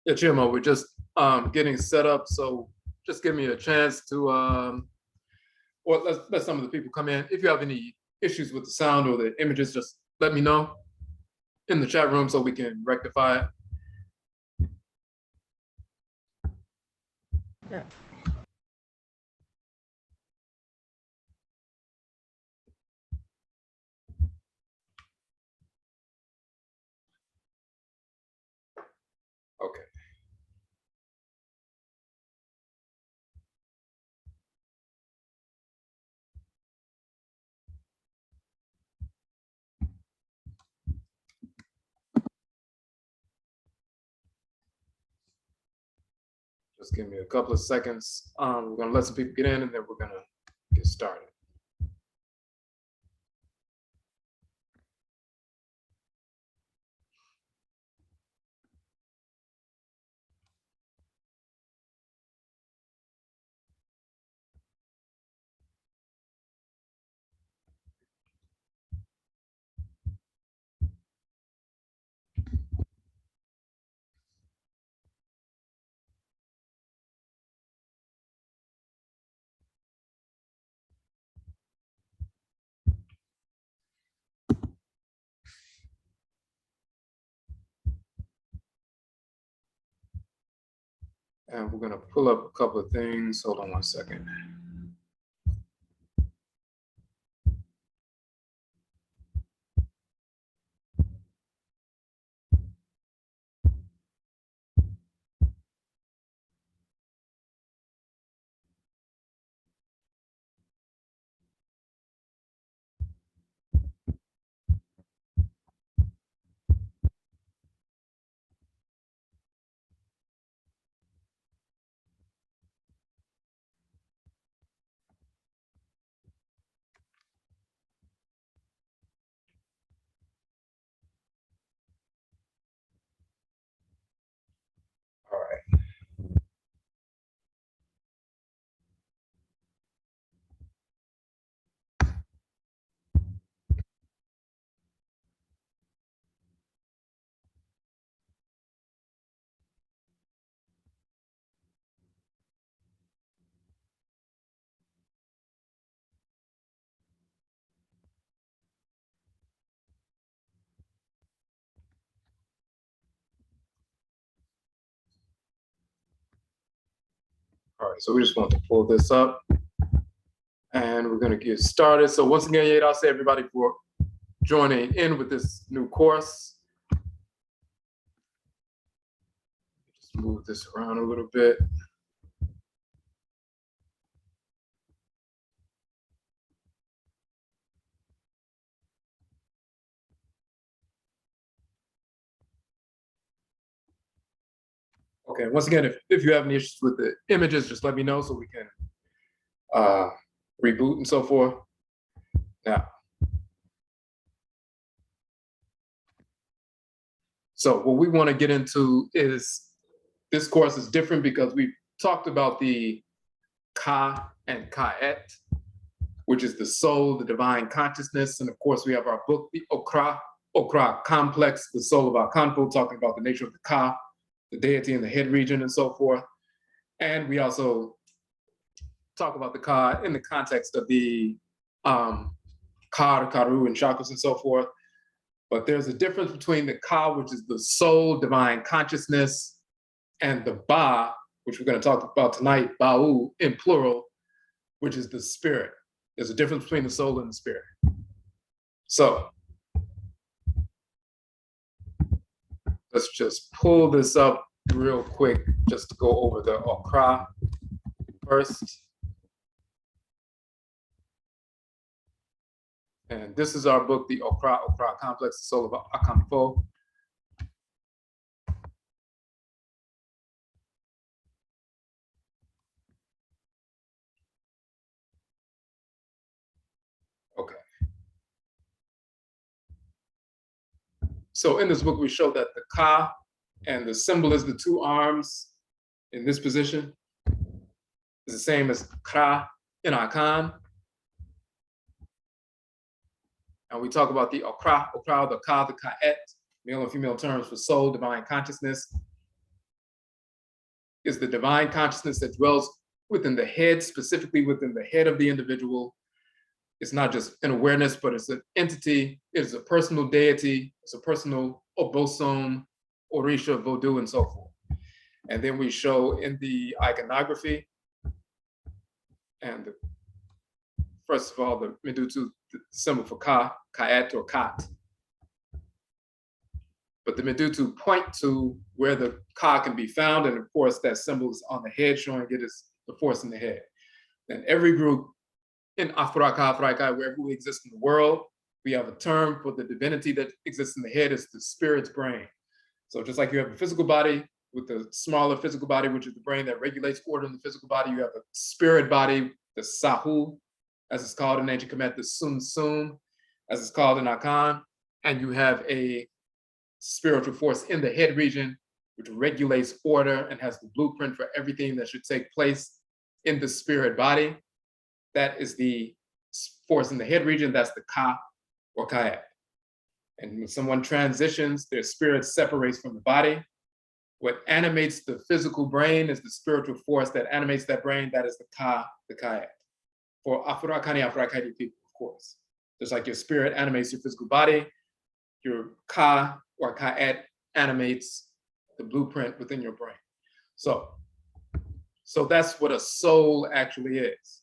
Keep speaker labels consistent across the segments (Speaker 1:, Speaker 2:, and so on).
Speaker 1: Yeah, Chimo, we're just getting set up, so just give me a chance to, or let some of the people come in. If you have any issues with the sound or the images, just let me know in the chat room so we can rectify it.
Speaker 2: Yeah.
Speaker 1: Okay. Just give me a couple of seconds. We're gonna let some people get in and then we're gonna get started. And we're gonna pull up a couple of things. Hold on one second. All right. All right, so we just want to pull this up and we're gonna get started. So once again, I'll say everybody for joining in with this new course. Just move this around a little bit. Okay, once again, if you have any issues with the images, just let me know so we can reboot and so forth. Now, so what we want to get into is, this course is different because we've talked about the KA and KAIT, which is the soul, the divine consciousness. And of course, we have our book, the Okra Complex, the soul of our Kanpo, talking about the nature of the Ka, the deity in the head region and so forth. And we also talk about the Ka in the context of the KARKARU and chakras and so forth. But there's a difference between the Ka, which is the soul, divine consciousness, and the Ba, which we're going to talk about tonight, BAU in plural, which is the spirit. There's a difference between the soul and the spirit. So let's just pull this up real quick just to go over the Okra first. And this is our book, the Okra Complex, the soul of Akamfo. Okay. So in this book, we show that the Ka, and the symbol is the two arms in this position, is the same as Kra in Akan. And we talk about the Okra, the Ka, the Ka'et, male and female terms for soul, divine consciousness. is the divine consciousness that dwells within the head, specifically within the head of the individual. It's not just an awareness, but it's an entity. It's a personal deity. It's a personal obosom, orisha, voodoo, and so forth. And then we show in the iconography, and first of all, the Medutu, the symbol for Ka, Ka'et or Kat. But the Medutu point to where the Ka can be found, and of course that symbol is on the head, showing it is the force in the head. And every group in Afuraitkaitnut, wherever we exist in the world, we have a term for the divinity that exists in the head. It's the spirit's brain. So just like you have a physical body with the smaller physical body, which is the brain that regulates order in the physical body, you have a spirit body, the Sahu, as it's called in ancient Kemet, the Sun Sun, as it's called in Akan, and you have a spiritual force in the head region, which regulates order and has the blueprint for everything that should take place in the spirit body. That is the force in the head region. That's the Ka or Ka'et. And when someone transitions, their spirit separates from the body. What animates the physical brain is the spiritual force that animates that brain. That is the Ka, the Ka'et. For Afurakanu, Afuraitkaitnut people, of course. Just like your spirit animates your physical body, your Ka or Ka'et animates the blueprint within your brain. So that's what a soul actually is.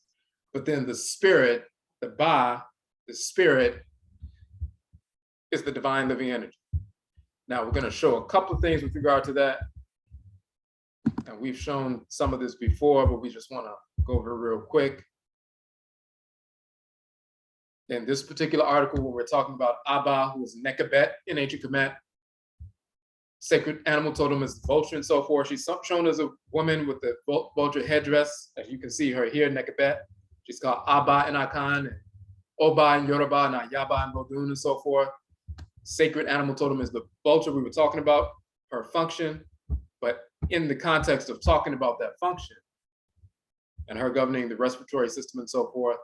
Speaker 1: But then the spirit, the Ba, the spirit, is the divine living energy. Now we're going to show a couple of things with regard to that. And we've shown some of this before, but we just want to go over it real quick. In this particular article, when we're talking about Aba, who is Nekabet in ancient Kemet, sacred animal totem is the vulture and so forth. She's shown as a woman with the vulture headdress. As you can see her here, Nekabet. She's called Aba in Akan, and Oba in Yoruba, and Ayaba in Vodun, and so forth. Sacred animal totem is the vulture we were talking about, her function. But in the context of talking about that function and her governing the respiratory system and so forth,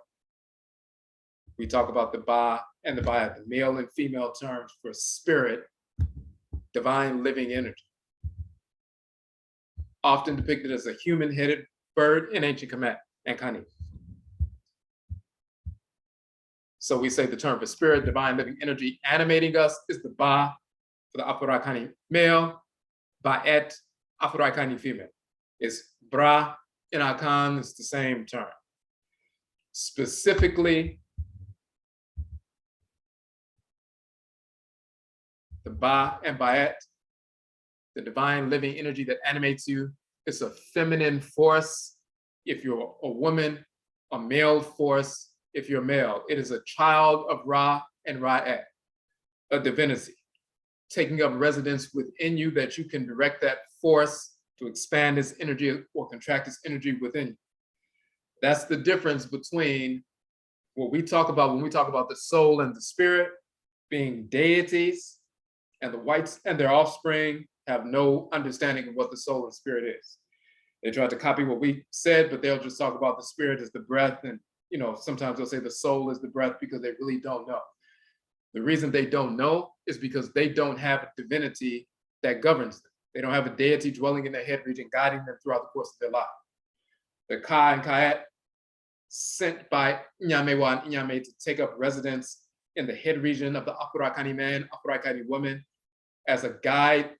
Speaker 1: we talk about the Ba and the Bayat, the male and female terms for spirit, divine living energy. Often depicted as a human-headed bird in ancient Kemet and Kani. So we say the term for spirit, divine living energy animating us is the Ba for the Afurakanu male, Ba'et, Afuraitkaitnut female. It's Bra in Akan, it's the same term. Specifically, the Ba and Ba'et, the divine living energy that animates you, it's a feminine force if you're a woman, a male force if you're male. It is a child of Ra and Rait, a divinity, taking up residence within you that you can direct that force to expand its energy or contract its energy within you. That's the difference between what we talk about when we talk about the soul and the spirit being deities, and the whites and their offspring have no understanding of what the soul and spirit is. They try to copy what we said, but they'll just talk about the spirit as the breath, and sometimes they'll say the soul is the breath because they really don't know. The reason they don't know is because they don't have a divinity that governs them. They don't have a deity dwelling in their head region, guiding them throughout the course of their life. The Ka and KAIT, sent by Nyamewa and Nyame to take up residence in the head region of the Afurakanu man, Afuraitkaitnut woman, as a guide,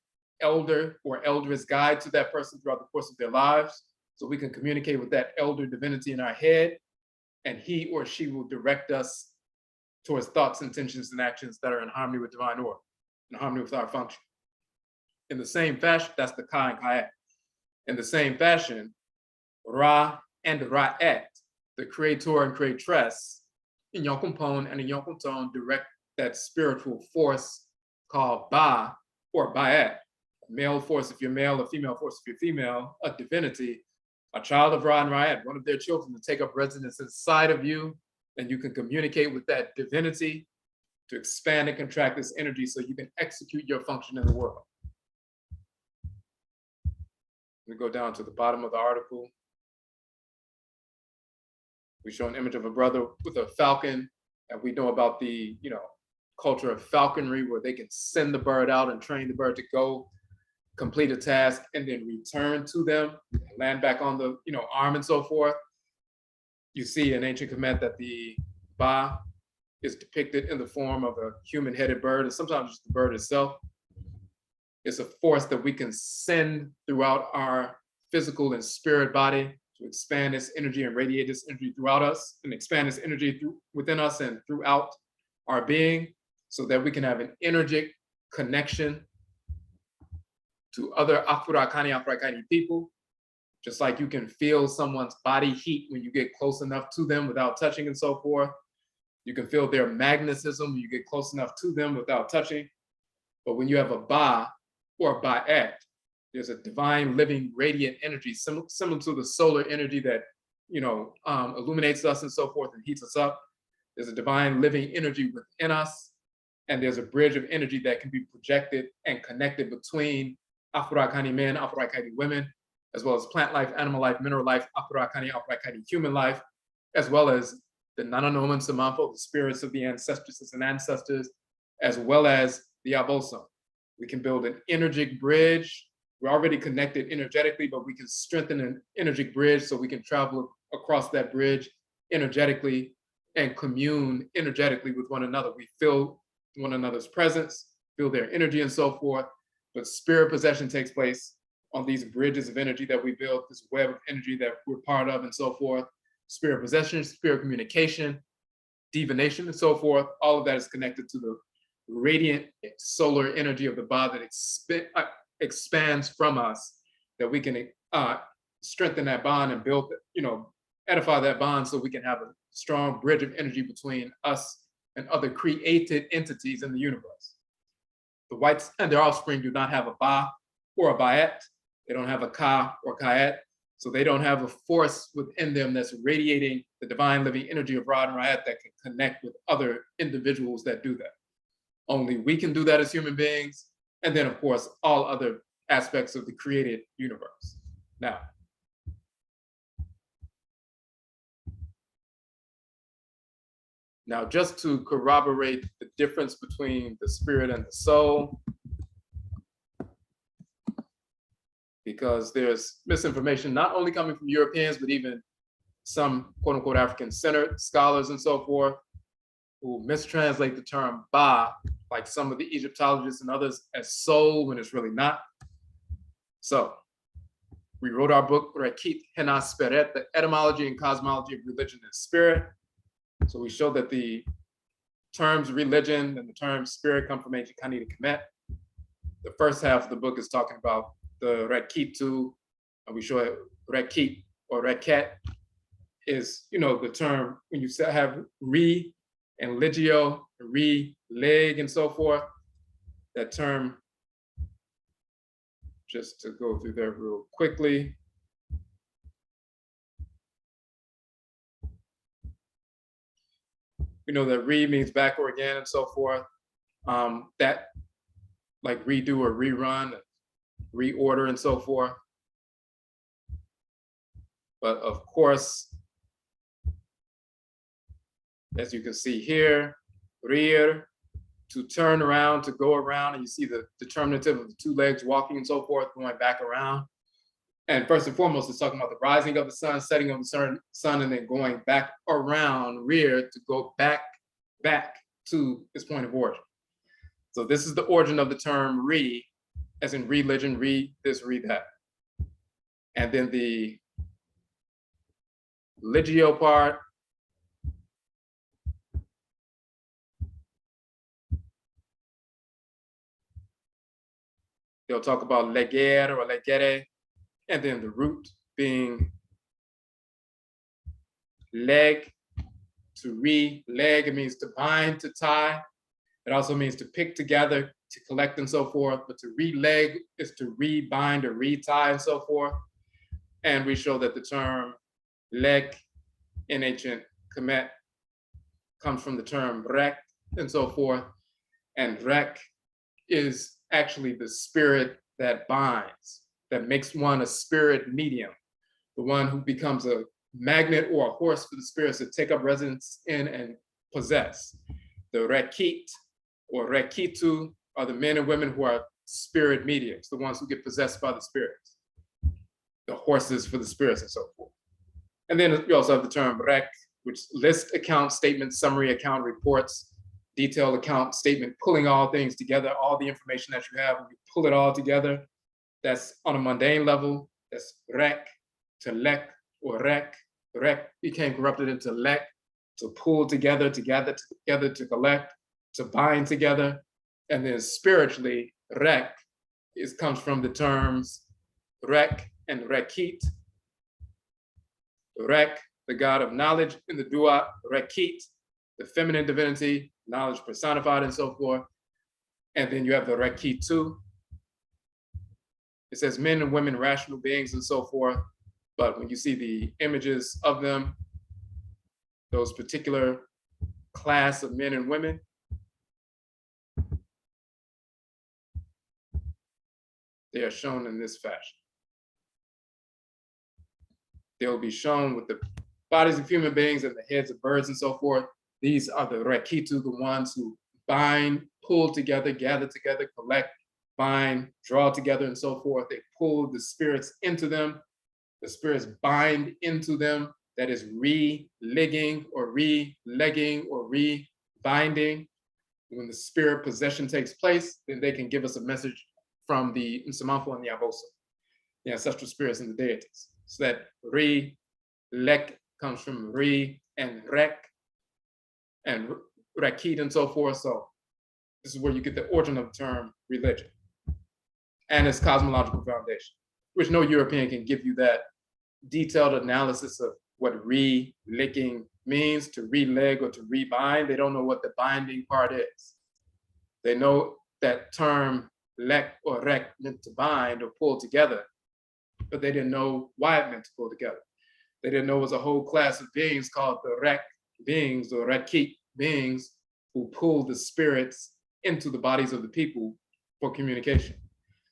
Speaker 1: elder or elders guide to that person throughout the course of their lives, so we can communicate with that elder divinity in our head, and he or she will direct us towards thoughts, intentions, and actions that are in harmony with divine order, in harmony with our function. In the same fashion, that's the Ka and KAIT. In the same fashion, Ra and Ra-Rait, the Creator and Creatress, in Nyankopn and Nyankonton direct that spiritual force called Ba or Ba'et, male force if you're male, a female force if you're female, a divinity, a child of Ra and Rait, one of their children, to take up residence inside of you, and you can communicate with that divinity to expand and contract this energy so you can execute your function in the world. We go down to the bottom of the article. We show an image of a brother with a falcon, and we know about the culture of falconry, where they can send the bird out and train the bird to go complete a task, and then return to them, land back on the arm and so forth. You see in ancient Kemet that the Ba is depicted in the form of a human-headed bird, and sometimes just the bird itself. It's a force that we can send throughout our physical and spirit body to expand its energy and radiate its energy throughout us, and expand its energy within us and throughout our being, so that we can have an energetic connection to other Afuraitkaitnut people. Just like you can feel someone's body heat when you get close enough to them without touching and so forth. You can feel their magnetism when you get close enough to them without touching. But when you have a Ba or a Ba'et, there's a divine, living, radiant energy similar to the solar energy that illuminates us and so forth and heats us up. There's a divine, living energy within us, and there's a bridge of energy that can be projected and connected between Afuraitkaitnut men, Afuraitkaitnut women, as well as plant life, animal life, mineral life, Afuraitkaitnut human life, as well as the Nananoman Samanfo, the spirits of the ancestresses and ancestors, as well as the Abosom. We can build an energetic bridge. We're already connected energetically, but we can strengthen an energetic bridge so we can travel across that bridge energetically and commune energetically with one another. We feel one another's presence, feel their energy and so forth, but spirit possession takes place on these bridges of energy that we build, this web of energy that we're part of and so forth. Spirit possession, spirit communication, divination and so forth, all of that is connected to the radiant solar energy of the Ba that expands from us, that we can strengthen that bond and build, edify that bond so we can have a strong bridge of energy between us and other created entities in the universe. The whites and their offspring do not have a Ba or a Ba'et. They don't have a Ka or Ka'et. So they don't have a force within them that's radiating the divine living energy of Ra and Ra'at that can connect with other individuals that do that. Only we can do that as human beings. And then, of course, all other aspects of the created universe. Now, just to corroborate the difference between the spirit and the soul, because there's misinformation not only coming from Europeans, but even some quote unquote African-centered scholars and so forth who mistranslate the term Ba, like some of the Egyptologists and others, as soul when it's really not. So we wrote our book, Rekit Hena Speret, the etymology and cosmology of religion and spirit. So we show that the terms religion and the term spirit come from ancient Kanita Kemet. The first half of the book is talking about the Rekitu, and we show Rekit or Reket is, the term when you have re and legio, re, leg, and so forth. That term, just to go through there real quickly. We know that re means back or again and so forth. That like redo or rerun, reorder and so forth. But of course, as you can see here, rear, to turn around, to go around, and you see the determinative of the two legs walking and so forth, going back around. And first and foremost, it's talking about the rising of the sun, setting of the sun, and then going back around rear to go back to its point of origin. So this is the origin of the term re, as in religion, read this, read that. And then the legio part, they'll talk about leger or legere, and then the root being leg, to leg, it means to bind, to tie. It also means to pick together, to collect and so forth, but to leg is to rebind or retie and so forth. And we show that the term leg in ancient Kemet comes from the term rek and so forth. And rek is actually the spirit that binds, that makes one a spirit medium, the one who becomes a magnet or a horse for the spirits to take up residence in and possess. The rekit or rekitu are the men and women who are spirit mediums, the ones who get possessed by the spirits, the horses for the spirits and so forth. And then you also have the term rek, which lists account statements, summary account reports, detailed account statement, pulling all things together, all the information that you have, when you pull it all together, that's on a mundane level, that's rek, to lek, or rek. Rek became corrupted into lek, to pull together, to gather together, to collect, to bind together. And then spiritually, rek comes from the terms rek and rekit. Rek, the god of knowledge in the dua, rekit, the feminine divinity, knowledge personified and so forth. And then you have the rekitu. It says men and women, rational beings and so forth. But when you see the images of them, those particular class of men and women, they are shown in this fashion. They will be shown with the bodies of human beings and the heads of birds and so forth. These are the rekitu, the ones who bind, pull together, gather together, collect, bind, draw together and so forth. They pull the spirits into them. The spirits bind into them. That is re-ligging or re-legging or re-binding. When the spirit possession takes place, then they can give us a message from the Nsamanfo and the Aboso, the ancestral spirits and the deities. So that re-lek comes from re and rek and rekit and so forth. So this is where you get the origin of the term religion and its cosmological foundation, which no European can give you that detailed analysis of what re-licking means, to re-leg or to re-bind. They don't know what the binding part is. They know that term lek or rek meant to bind or pull together, but they didn't know why it meant to pull together. They didn't know it was a whole class of beings called the rek beings or rekit beings who pull the spirits into the bodies of the people for communication.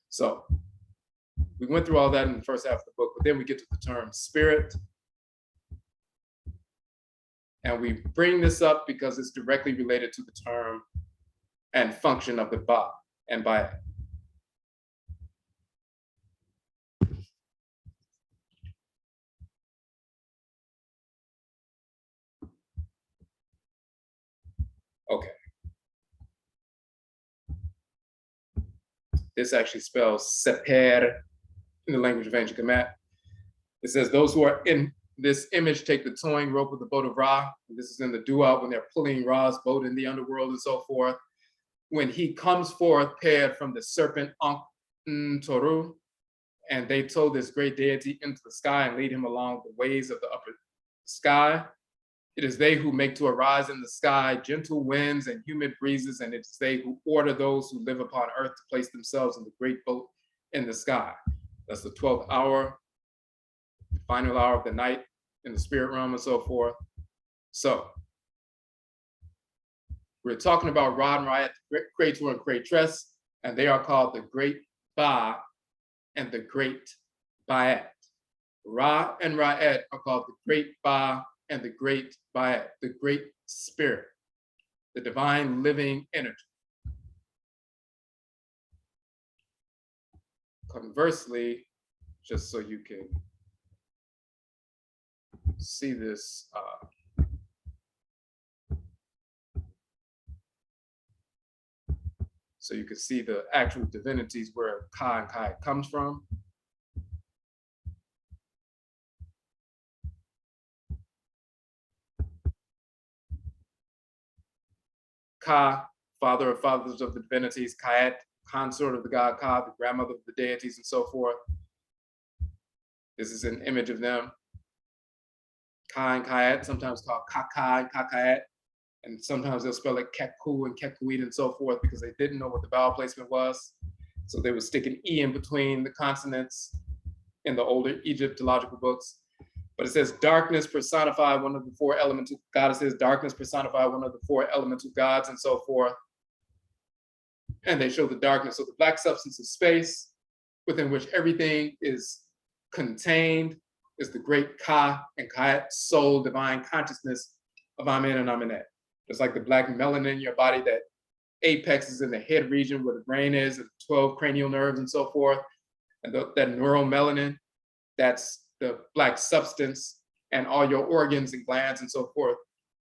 Speaker 1: So we went through all that in the first half of the book, but then we get to the term spirit. And we bring this up because it's directly related to the term and function of the Ba and Ba. Okay. This actually spells seper in the language of ancient Kemet. It says, those who are in this image take the towing rope of the boat of Ra. This is in the dua when they're pulling Ra's boat in the underworld and so forth. When he comes forth paired from the serpent Ankh Toru, and they tow this great deity into the sky and lead him along the ways of the upper sky. It is they who make to arise in the sky gentle winds and humid breezes, and it's they who order those who live upon earth to place themselves in the great boat in the sky. That's the 12th hour, the final hour of the night in the spirit realm and so forth. So we're talking about RA and RAIT, Creator and Creatress, and they are called the Great Ba and the Great Ba'at. Ra and Ra'et are called the Great Ba and the Great Ba'at, the Great Spirit, the divine living energy. Conversely, just so you can see this, so you can see the actual divinities where Ka and KAIT comes from. Ka, father of fathers of the divinities, KAIT, consort of the god Ka, the grandmother of the deities and so forth. This is an image of them. Ka and KAIT, sometimes called Kaka and KAKAIT, and sometimes they'll spell it Keku and Kekuit and so forth because they didn't know what the vowel placement was. So they would stick an E in between the consonants in the older Egyptological books. But it says darkness personify one of the four elemental goddesses, darkness personify one of the four elemental gods and so forth. And they show the darkness of the black substance of space within which everything is contained is the great Ka and KAIT, soul, divine consciousness of Amen and Amenet. It's like the black melanin in your body that apex is in the head region where the brain is, and 12 cranial nerves and so forth. And that neuromelanin, that's the black substance, and all your organs and glands and so forth,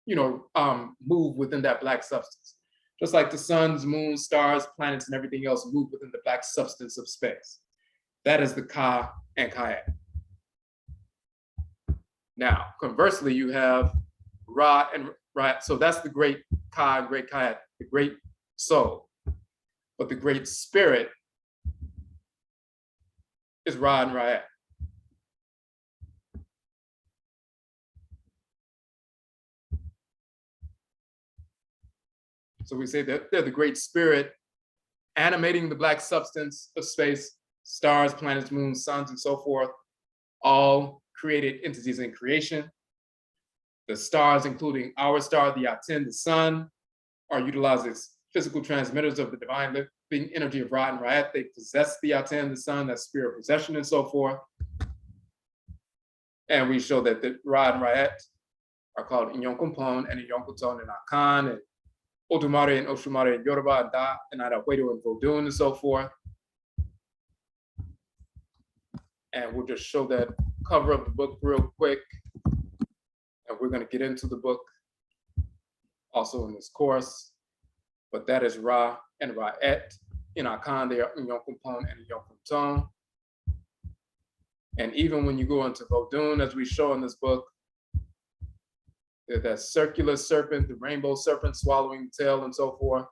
Speaker 1: move within that black substance. Just like the suns, moons, stars, planets, and everything else move within the black substance of space. That is the Ka and KAIT. Now, conversely, you have Ra and RAIT. So that's the great Ka and great KAIT, the great soul. But the great spirit is Ra and RAIT. So we say that they're the great spirit animating the black substance of space, stars, planets, moons, suns, and so forth, all created entities in creation. The stars, including our star, the Aten, the sun, are utilized as physical transmitters of the divine living energy of Ra and RAIT. They possess the Aten, the sun, that spirit possession, and so forth. And we show that the Ra and RAIT are called Nyankopn and Nyankonton and Otumare and Oshumare and Yoruba and Da and Adawedo and Vodun and so forth. And we'll just show that cover of the book real quick. And we're going to get into the book also in this course. But that is Ra and RAIT. In Akan, they are Nyankopn and Nyankonton. And even when you go into Vodun, as we show in this book, that circular serpent, the rainbow serpent swallowing the tail and so forth.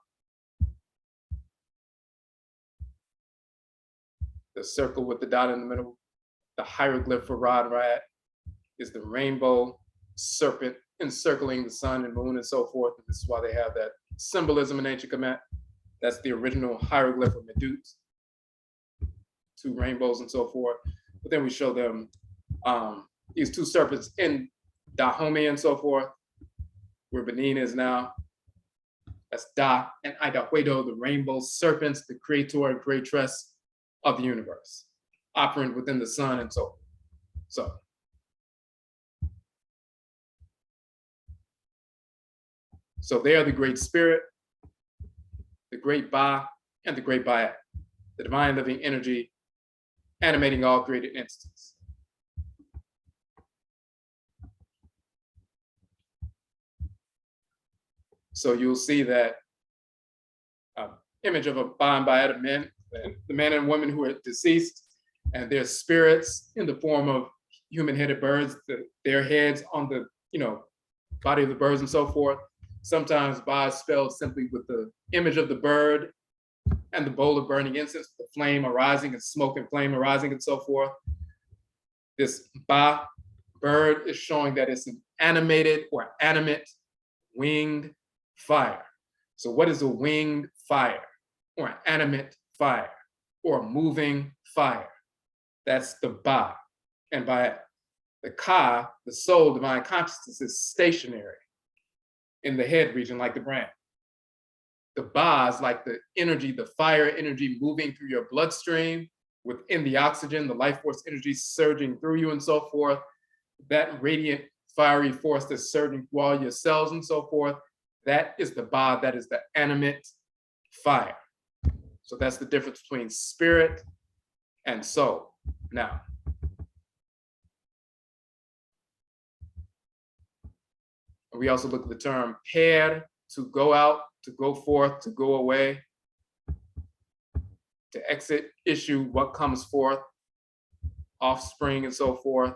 Speaker 1: The circle with the dot in the middle, the hieroglyph for Ra and RAIT is the rainbow serpent encircling the sun and moon and so forth. And this is why they have that symbolism in ancient Kemet. That's the original hieroglyph of Medut, two rainbows and so forth. But then we show them these two serpents in Dahomey and so forth, where Benin is now. That's Da and Idahuedo, the rainbow serpents, the Creator and Creatress of the universe, operant within the sun and so forth. So they are the great spirit, the great Ba, and the great Bayat, the divine living energy animating all created entities. So you'll see that image of a Ba and Bayat of men, the men and women who are deceased, and their spirits in the form of human-headed birds, their heads on the body of the birds and so forth. Sometimes Ba is spelled simply with the image of the bird and the bowl of burning incense, the flame arising and smoke and flame arising and so forth. This Ba bird is showing that it's an animated or animate winged fire. So what is a winged fire or an animate fire or a moving fire? That's the Ba. And by the Ka, the soul, divine consciousness, is stationary in the head region like the brain. The Ba is like the energy, the fire energy moving through your bloodstream within the oxygen, the life force energy surging through you and so forth. That radiant fiery force that's surging through all your cells and so forth. That is the Ba, that is the animate fire. So that's the difference between spirit and soul. Now, we also look at the term per, to go out, to go forth, to go away, to exit, issue, what comes forth, offspring and so forth.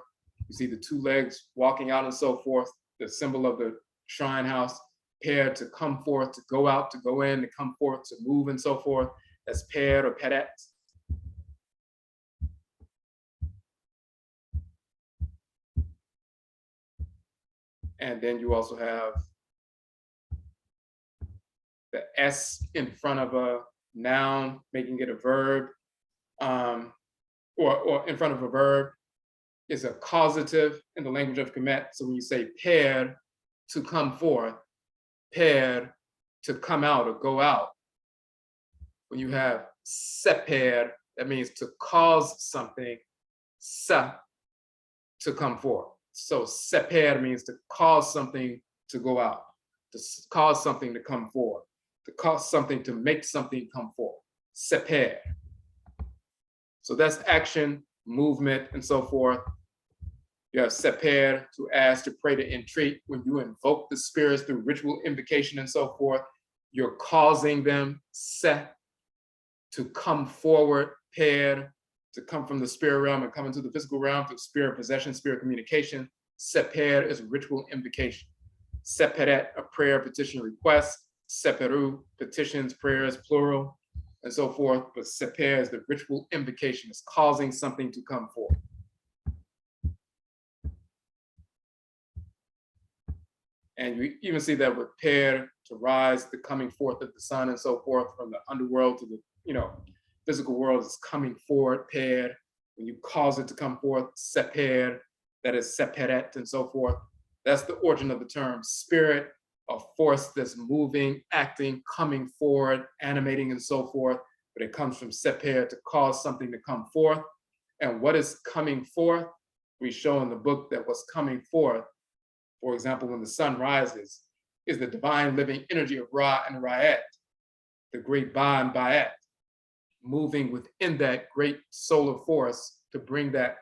Speaker 1: You see the two legs walking out and so forth, the symbol of the shrine house. Per, to come forth, to go out, to go in, to come forth, to move and so forth. That's per or peret. And then you also have the S in front of a noun, making it a verb, or in front of a verb is a causative in the language of Kemet. So when you say per, to come forth, per, to come out or go out. When you have seper, that means to cause something, sa, to come forth. So seper means to cause something to go out, to cause something to come forth, to cause something to make something come forth. seper. So that's action, movement, and so forth. You have seper, to ask, to pray, to entreat. When you invoke the spirits through ritual invocation and so forth, you're causing them, se, to come forward, per, to come from the spirit realm and come into the physical realm through spirit possession, spirit communication. Seper is ritual invocation. Seperet, a prayer, petition, request. Seperu, petitions, prayers, plural, and so forth. But seper is the ritual invocation. It's causing something to come forth. And you even see that with per, to rise, the coming forth of the sun and so forth, from the underworld to the physical world is coming forward, per. When you cause it to come forth, seper, that is seperet and so forth. That's the origin of the term spirit, a force that's moving, acting, coming forward, animating and so forth. But it comes from seper, to cause something to come forth. And what is coming forth? We show in the book that what's coming forth, for example, when the sun rises, is the divine living energy of Ra and RAIT, the great Ba and Ba'at, moving within that great solar force to bring that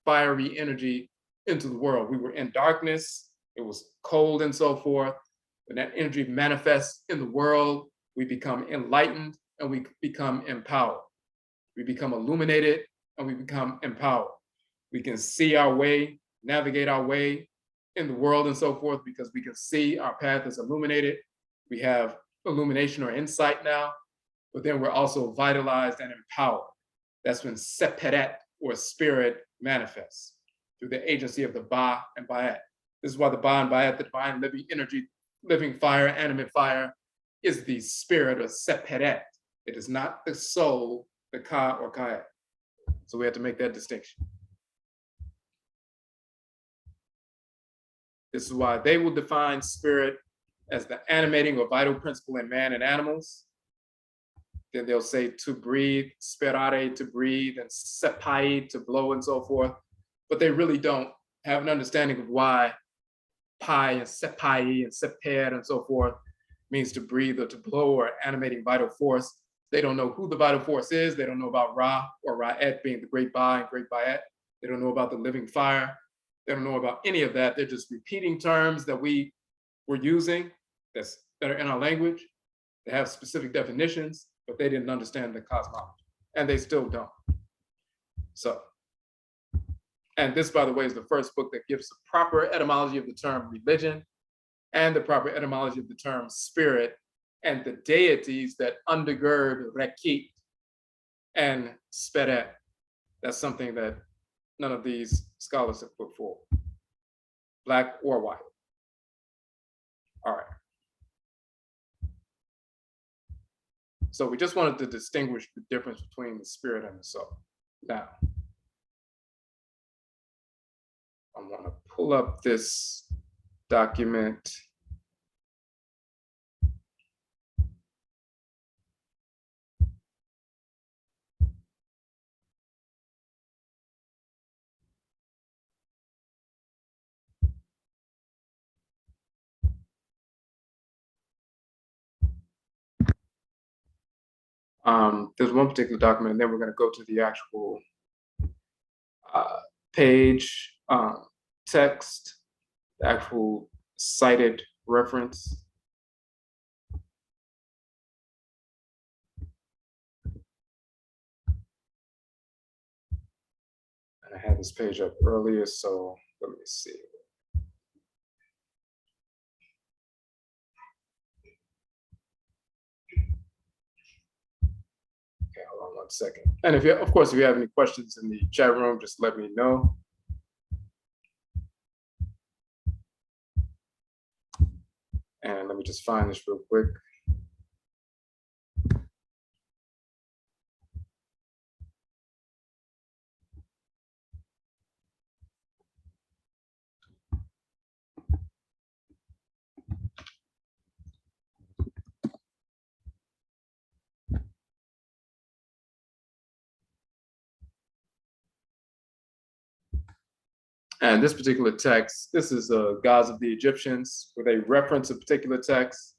Speaker 1: fiery energy into the world. We were in darkness, it was cold and so forth. When that energy manifests in the world, we become enlightened and we become empowered. We become illuminated and we become empowered. We can see our way, navigate our way in the world and so forth, because we can see our path is illuminated. We have illumination or insight now, but then we're also vitalized and empowered. That's when seperet, or spirit, manifests through the agency of the Ba and Ba'at. This is why the Ba and Ba'at, the divine living energy, living fire, animate fire, is the spirit or seperet. It is not the soul, the Ka or Ka'et. So we have to make that distinction. This is why they will define spirit as the animating or vital principle in man and animals. Then they'll say to breathe, sperare, to breathe, and sepai, to blow and so forth. But they really don't have an understanding of why pi and sepai and seper and so forth means to breathe or to blow or animating vital force. They don't know who the vital force is. They don't know about Ra or Ra'et being the great Ba and great Ba'at. They don't know about the living fire. They don't know about any of that. They're just repeating terms that we were using that are in our language. They have specific definitions, but they didn't understand the cosmology, and they still don't. So, and this, by the way, is the first book that gives the proper etymology of the term religion and the proper etymology of the term spirit and the deities that undergird Rekit and Speret. That's something that none of these scholars have put forward, Black or white. All right. So we just wanted to distinguish the difference between the spirit and the soul. Now, I want to pull up this document. There's one particular document, and then we're going to go to the actual page, text, the actual cited reference. And I had this page up earlier, so let me see. Okay, hold on one second. And if you, of course, if you have any questions in the chat room, just let me know. And let me just find this real quick. And this particular text, this is Gods of the Egyptians, where they reference a particular text.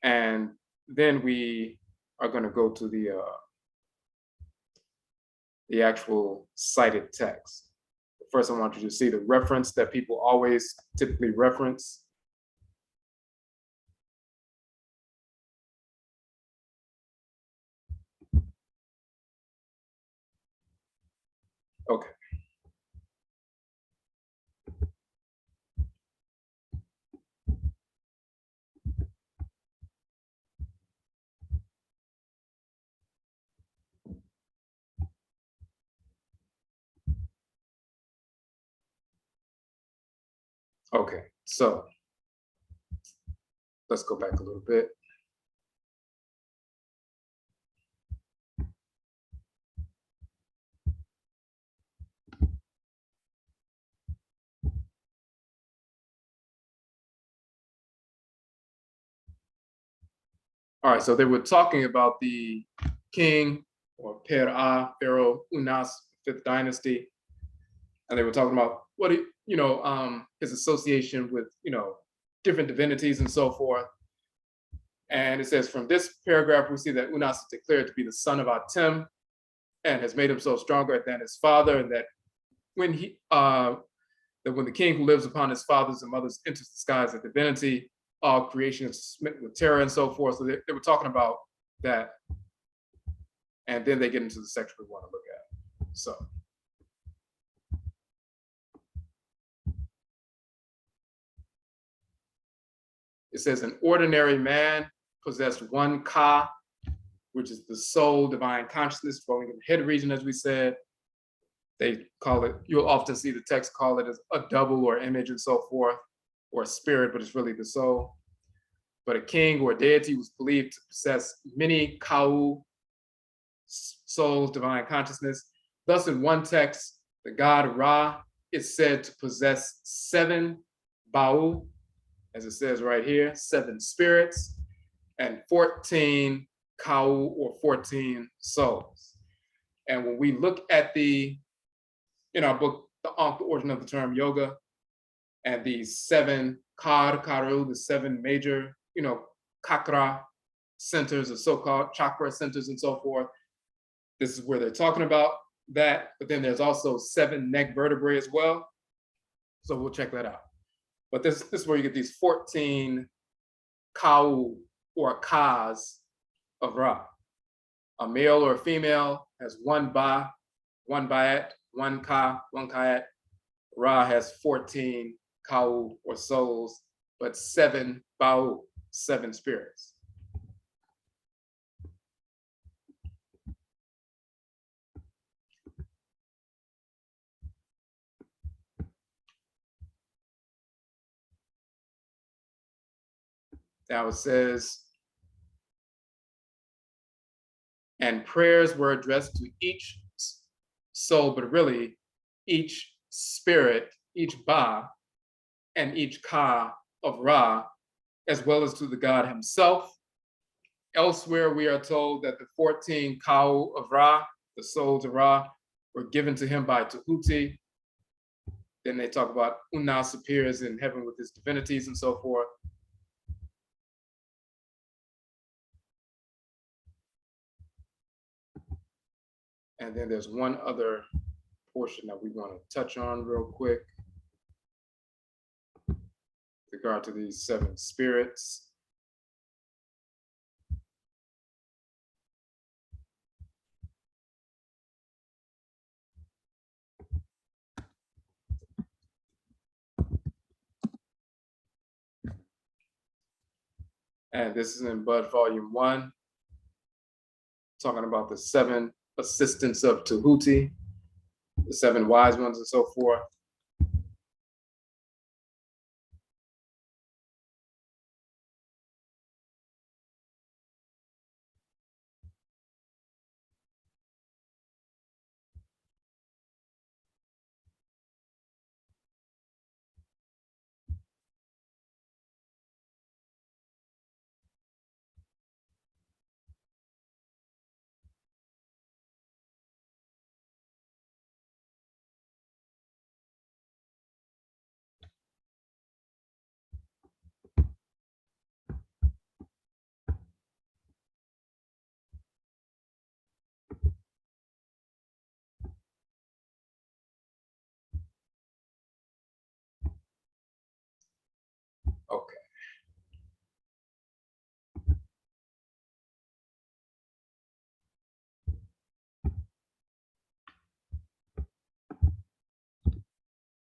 Speaker 1: And then we are going to go to the actual cited text. First, I want you to see the reference that people always typically reference. Okay. Okay, so let's go back a little bit. All right, so they were talking about the king or Pera, Pharaoh Unas, fifth dynasty, and they were talking about what his association with different divinities and so forth. And it says from this paragraph we see that Unas is declared to be the son of Atem and has made himself stronger than his father, and that when when the king who lives upon his fathers and mothers enters the sky as a divinity, all creation is smitten with terror and so forth. So they were talking about that. And then they get into the section we want to look at. So it says an ordinary man possessed one Ka, which is the soul, divine consciousness, dwelling in the head region, as we said. They call it, you'll often see the text call it as a double or image and so forth, or a spirit, but it's really the soul. But a king or a deity was believed to possess many Kau, souls, divine consciousness. Thus, in one text, the god Ra is said to possess 7 BAU, as it says right here, 7 spirits, and 14 Kau or 14 souls. And when we look at in our book, The Origin of the Term Yoga, and the 7 KARKARU, the 7 major, chakra centers, or so-called chakra centers and so forth, this is where they're talking about that. But then there's also 7 neck vertebrae as well. So we'll check that out. But this is where you get these 14 Kau or Kas of Ra. A male or a female has 1 Ba, 1 Ba'at, 1 Ka, 1 Ka'at. Ra has 14 Kau or souls, but 7 Ba'u, 7 spirits. Now it says, and prayers were addressed to each soul, but really each spirit, each Ba, and each Ka of Ra, as well as to the god himself. Elsewhere, we are told that the 14 Kau of Ra, the souls of Ra, were given to him by Tahuti. Then they talk about Unas appears in heaven with his divinities and so forth. And then there's one other portion that we want to touch on real quick with regard to these 7 spirits. And this is in Bud Volume 1, talking about the 7 assistants of Tahuti, the 7 wise ones and so forth.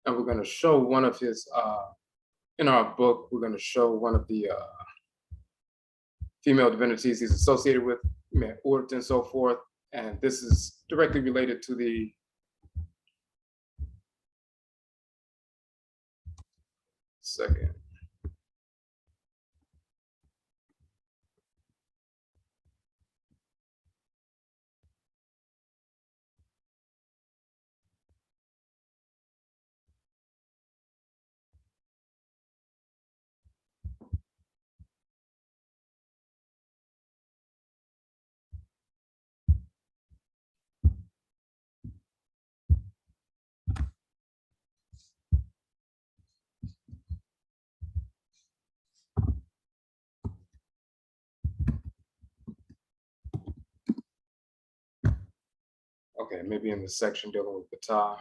Speaker 1: and we're going to show one of his, in our book, we're going to show one of the female divinities he's associated with, Urt and so forth. And this is directly related to the second. Okay, maybe in the section dealing with Bata.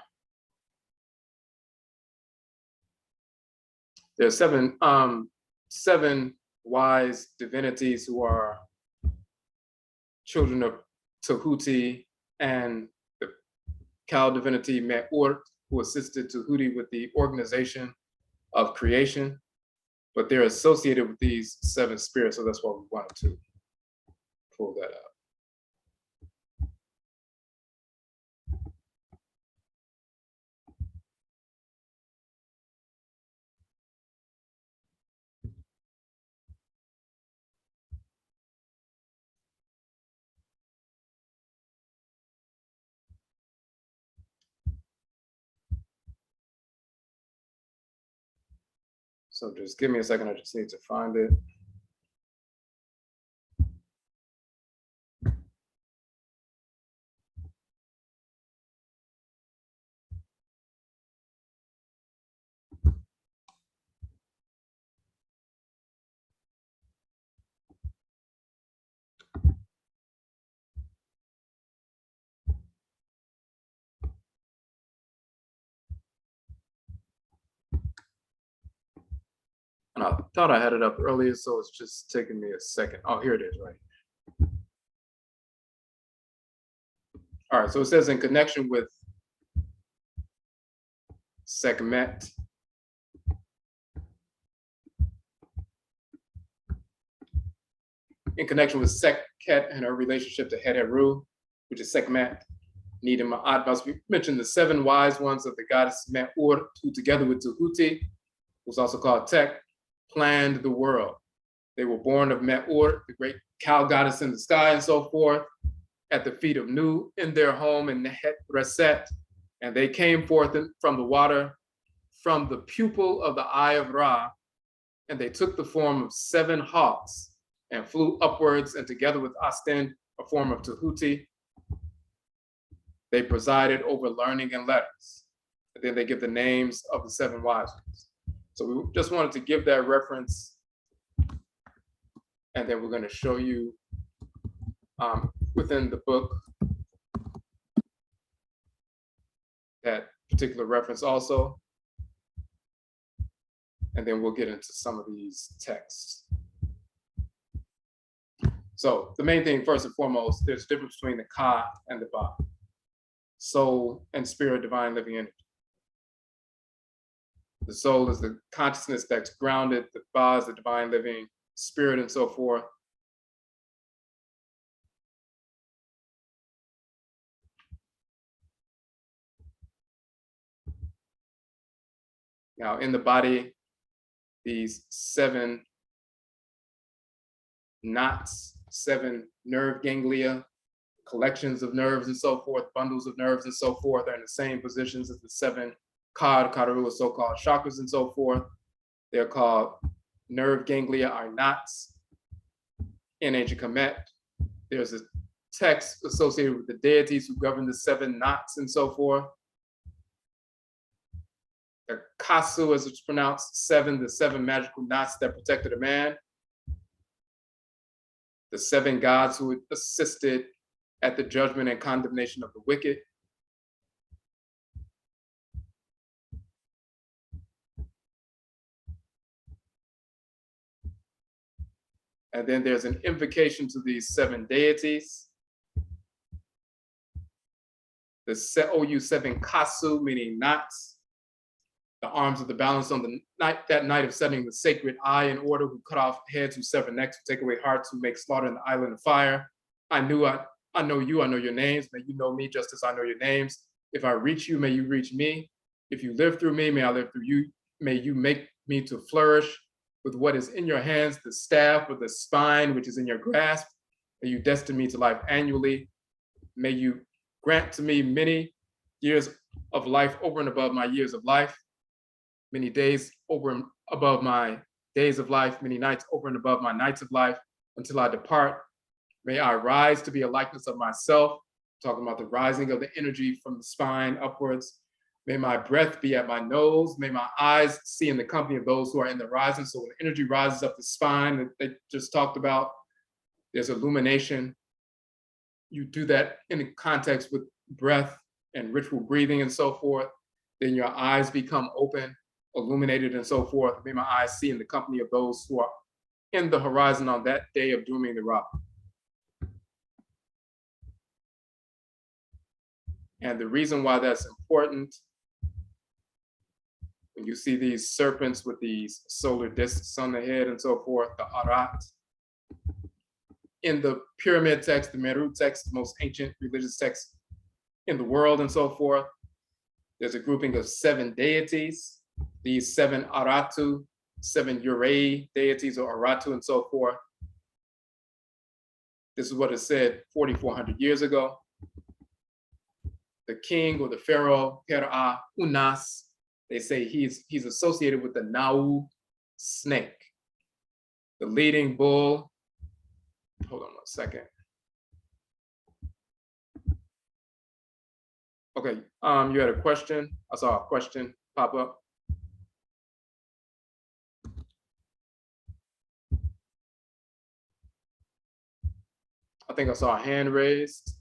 Speaker 1: There are seven wise divinities who are children of Tahuti, and the cow divinity Urt, who assisted Tahuti with the organization of creation. But they're associated with these seven spirits, so that's why we wanted to pull that up. So just give me a second, I just need to find it. And I thought I had it up earlier, so it's just taking me a second. Oh, here it is, right. All right, so it says in connection with Sekhmet, in connection with Sekhet and her relationship to Heru, which is Sekhmet, Nidam Ma'at. We mentioned the seven wise ones of the goddess Urt, who together with Tahuti, who's also called Tek, planned the world. They were born of Urt, the great cow goddess in the sky and so forth, at the feet of Nu in their home in Nehet Reset. And they came forth from the water, from the pupil of the eye of Ra, and they took the form of seven hawks and flew upwards, and together with Asten, a form of Tahuti, they presided over learning and letters. And then they give the names of the seven wise ones. So we just wanted to give that reference, and then we're going to show you within the book that particular reference also. And then we'll get into some of these texts. So the main thing, first and foremost, there's a difference between the Ka and the Ba, soul and spirit, divine living energy. The soul is the consciousness that's grounded, the Ba is the divine living spirit and so forth. Now in the body, these seven knots, seven nerve ganglia, collections of nerves and so forth, bundles of nerves and so forth, are in the same positions as the seven KARKARU, so-called chakras and so forth. They're called nerve ganglia, are knots. In ancient Kemet, there's a text associated with the deities who govern the seven knots and so forth. The Kasu, as it's pronounced, seven, the seven magical knots that protected a man. The seven gods who assisted at the judgment and condemnation of the wicked. And then there's an invocation to these seven deities. The OU seven Kasu, meaning knots. the arms of the balance on the night, that night of setting the sacred eye in order, who cut off heads, who sever necks, who take away hearts, who make slaughter in the island of fire. I know you, I know your names. May you know me just as I know your names. If I reach you, may you reach me. If you live through me, may I live through you. May you make me to flourish with what is in your hands, the staff or the spine, which is in your grasp. May you destine me to life annually. May you grant to me many years of life over and above my years of life, many days over and above my days of life, many nights over and above my nights of life, until I depart. May I rise to be a likeness of myself, talking about the rising of the energy from the spine upwards. May my breath be at my nose. May my eyes see in the company of those who are in the rising. So when energy rises up the spine that they just talked about, there's illumination. You do that in the context with breath and ritual breathing and so forth. Then your eyes become open, illuminated and so forth. May my eyes see in the company of those who are in the horizon on that day of dooming the Ra. And the reason why that's important, when you see these serpents with these solar discs on the head and so forth, the Arat, in the pyramid text, the Meru text, the most ancient religious text in the world and so forth, there's a grouping of 7 deities, these 7 Aratu, 7 Urei deities or Aratu and so forth. This is what is said 4,400 years ago. The king or the pharaoh, Kera Unas, they say he's associated with the Nau snake, the leading bull. Hold on 1 second. Okay, you had a question. I saw a question pop up. I think I saw a hand raised.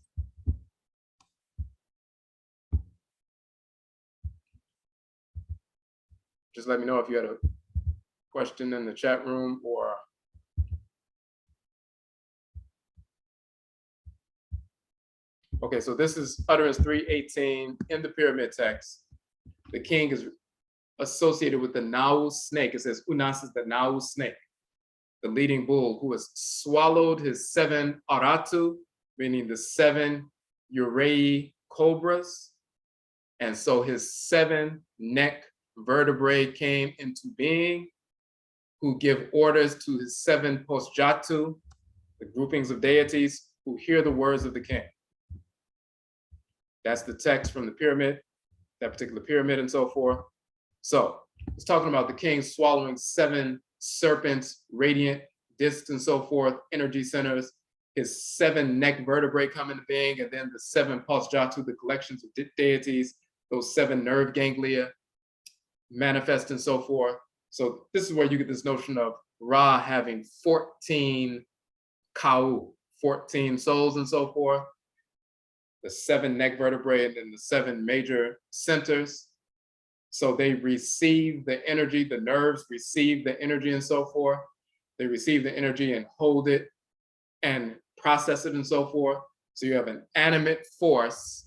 Speaker 1: Just let me know if you had a question in the chat room or. Okay, so this is utterance 318 in the pyramid text. The king is associated with the Nau snake. It says Unas is the Nau snake, the leading bull, who has swallowed his 7 Aratu, meaning the 7 Urei cobras. And so his 7 neck vertebrae came into being, who give orders to his 7 Posjatu, the groupings of deities, who hear the words of the king. That's the text from the pyramid, that particular pyramid and so forth. So it's talking about the king swallowing 7 serpents, radiant discs and so forth, energy centers, his 7 neck vertebrae come into being, and then the 7 Posjatu, the collections of deities, those 7 nerve ganglia manifest and so forth. So this is where you get this notion of Ra having 14 Kau, 14 souls and so forth, the 7 neck vertebrae, and then the 7 major centers. So they receive the energy, the nerves receive the energy and so forth. They receive the energy and hold it and process it and so forth. So you have an animate force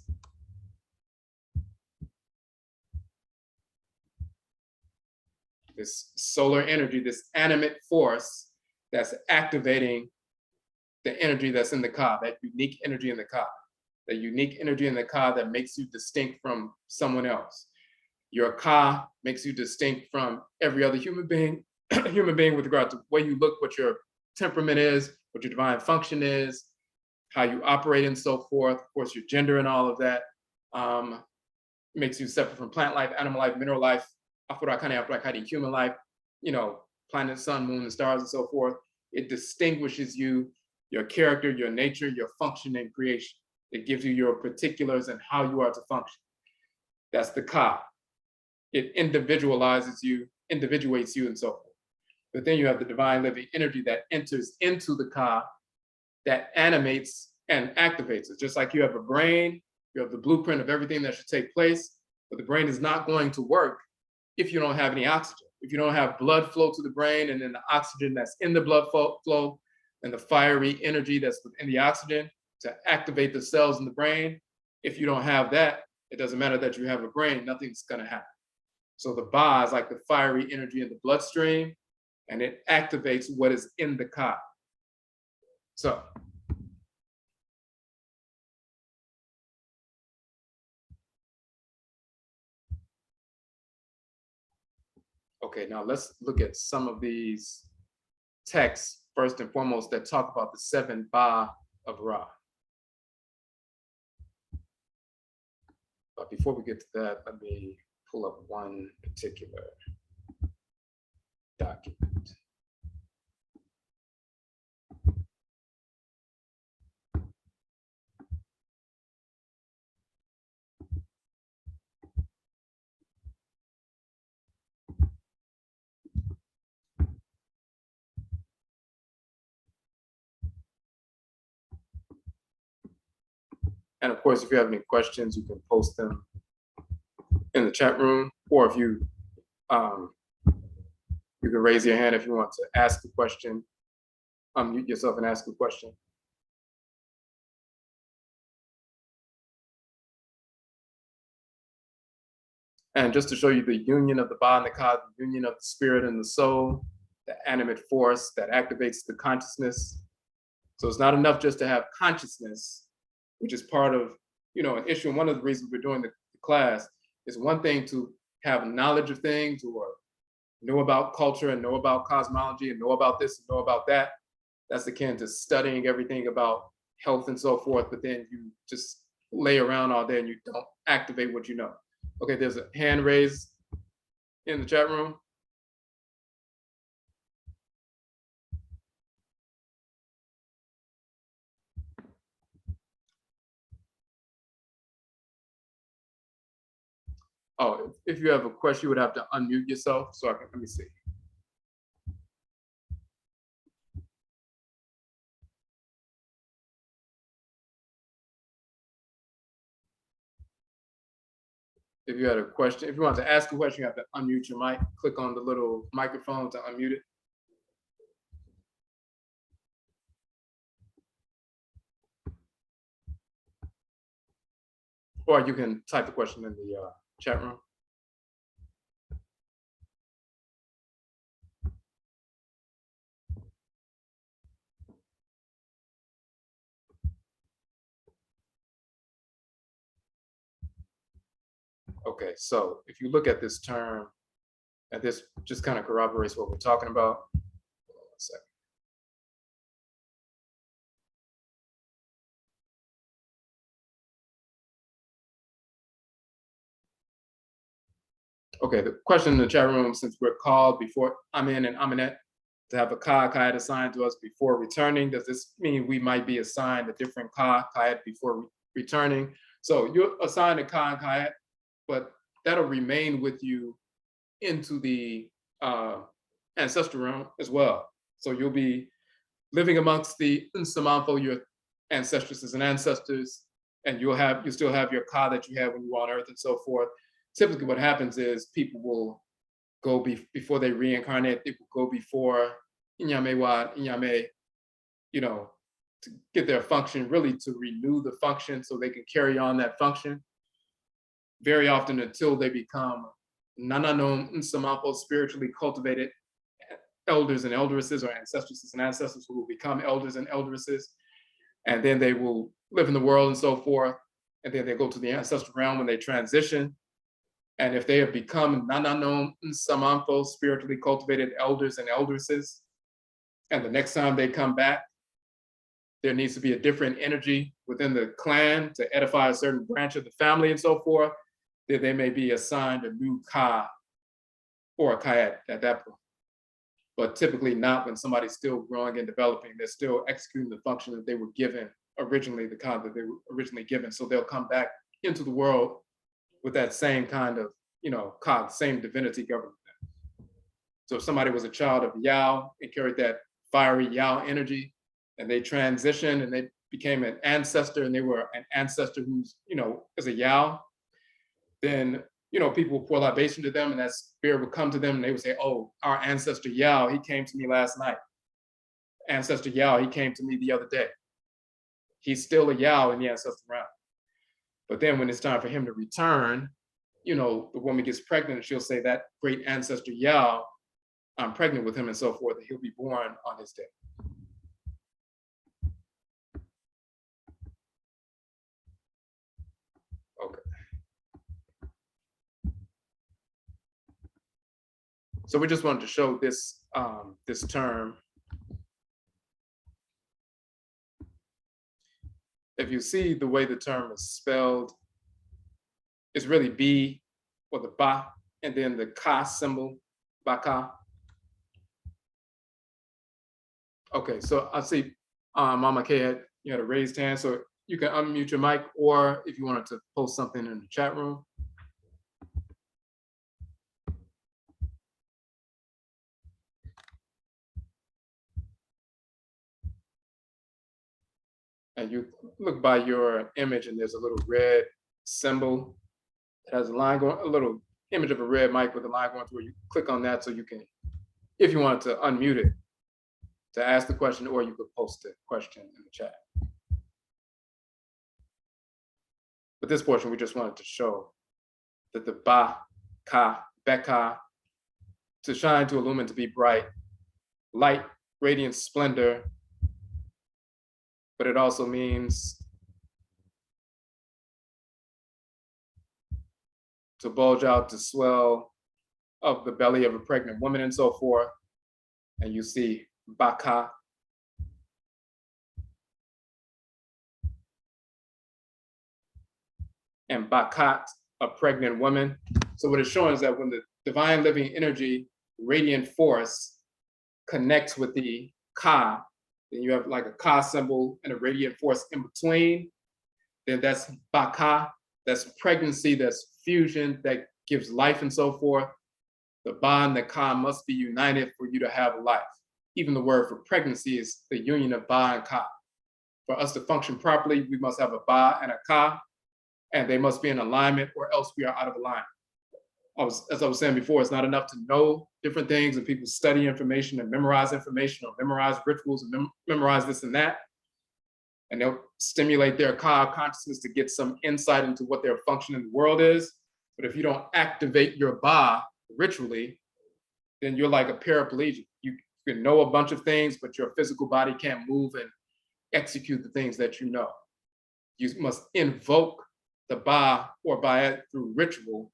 Speaker 1: this solar energy, this animate force that's activating the energy that's in the Ka, that unique energy in the Ka, the unique energy in the Ka that makes you distinct from someone else. Your Ka makes you distinct from every other human being with regard to the way you look, what your temperament is, what your divine function is, how you operate and so forth. Of course, your gender and all of that makes you separate from plant life, animal life, mineral life, Afurakanu, Afuraitkaitnut, human life, planet, sun, moon, and stars and so forth. It distinguishes you, your character, your nature, your function in creation. It gives you your particulars and how you are to function. That's the Ka. It individualizes you, individuates you, and so forth. But then you have the divine living energy that enters into the Ka, that animates and activates it. Just like you have a brain, you have the blueprint of everything that should take place, but the brain is not going to work if you don't have any oxygen. If you don't have blood flow to the brain, and then the oxygen that's in the blood flow and the fiery energy that's within the oxygen to activate the cells in the brain, if you don't have that, it doesn't matter that you have a brain, nothing's gonna happen. So the Ba is like the fiery energy in the bloodstream, and it activates what is in the Ka. So okay, now let's look at some of these texts first and foremost that talk about the 7 Ba of Ra. But before we get to that, let me pull up one particular document. And of course, if you have any questions, you can post them in the chat room, or if you you can raise your hand if you want to ask a question, unmute yourself and ask a question. And just to show you the union of the Ba and the Ka, the union of the spirit and the soul, the animate force that activates the consciousness. So it's not enough just to have consciousness, which is part of, an issue. And one of the reasons we're doing the class is one thing to have knowledge of things or know about culture and know about cosmology and know about this and know about that. That's akin to studying everything about health and so forth, but then you just lay around all day and you don't activate what you know. Okay, there's a hand raised in the chat room. Oh, if you have a question, you would have to unmute yourself. So let me see. If you had a question, if you want to ask a question, you have to unmute your mic. Click on the little microphone to unmute it. Or you can type the question in the chat room. Okay, so if you look at this term, and this just kind of corroborates what we're talking about. Hold on 1 second. Okay, the question in the chat room, since we're called before Amen and Aminet to have a Ka KAIT assigned to us before returning, does this mean we might be assigned a different Ka KAIT before returning? So you're assigned a Ka and KAIT, but that'll remain with you into the ancestral realm as well. So you'll be living amongst the Nsamanfo, your ancestresses and ancestors, and you still have your Ka that you had when you were on Earth and so forth. Typically what happens is people will go before they reincarnate, they will go before Inyame, to get their function, really to renew the function so they can carry on that function. Very often until they become Nananom Nsamanfo, spiritually cultivated elders and elderesses, or ancestresses and ancestors who will become elders and elderesses. And then they will live in the world and so forth. And then they go to the ancestral realm when they transition. And if they have become Nananom Nsamanfo, spiritually cultivated elders and elderesses, and the next time they come back, there needs to be a different energy within the clan to edify a certain branch of the family and so forth, then they may be assigned a new Ka or a KAIT at that point. But typically not when somebody's still growing and developing. They're still executing the function that they were given originally, the Ka that they were originally given. So they'll come back into the world with that same kind of, Ka, same divinity governing them. So if somebody was a child of Yao and carried that fiery Yao energy, and they transitioned and they became an ancestor, and they were an ancestor who's, as a Yao, then, people would pour libation to them, and that spirit would come to them and they would say, oh, our ancestor Yao, he came to me last night. Ancestor Yao, he came to me the other day. He's still a Yao in the ancestral realm. But then when it's time for him to return, you know, the woman gets pregnant and she'll say that great ancestor Yao, I'm pregnant with him and so forth, and he'll be born on his day. Okay. So we just wanted to show this, this term. If you see the way the term is spelled, it's really B or the ba, and then the ka symbol, baka. Okay, so I see Mama K had a raised hand, so you can unmute your mic, or if you wanted to post something in the chat room. And you look by your image and there's a little red symbol that has a line going, a little image of a red mic with a line going through. You click on that so you can, if you wanted to unmute it to ask the question, or you could post the question in the chat. But this portion, we just wanted to show that the ba, ka, beka, to shine, to illumine, to be bright, light, radiant splendor, but it also means to bulge out, to swell of the belly of a pregnant woman and so forth. And you see baka. And bakat, a pregnant woman. So what it's showing is that when the divine living energy, radiant force, connects with the ka, then you have like a ka symbol and a radiant force in between. Then that's baka, that's pregnancy, that's fusion, that gives life and so forth. The ba and the ka must be united for you to have life. Even the word for pregnancy is the union of ba and ka. For us to function properly, we must have a ba and a ka, and they must be in alignment, or else we are out of alignment. As I was saying before, it's not enough to know different things and people study information and memorize information or memorize rituals and memorize this and that. And they'll stimulate their ka consciousness to get some insight into what their function in the world is. But if you don't activate your ba ritually, then you're like a paraplegic. You can know a bunch of things, but your physical body can't move and execute the things that you know. You must invoke the ba or ba through ritual.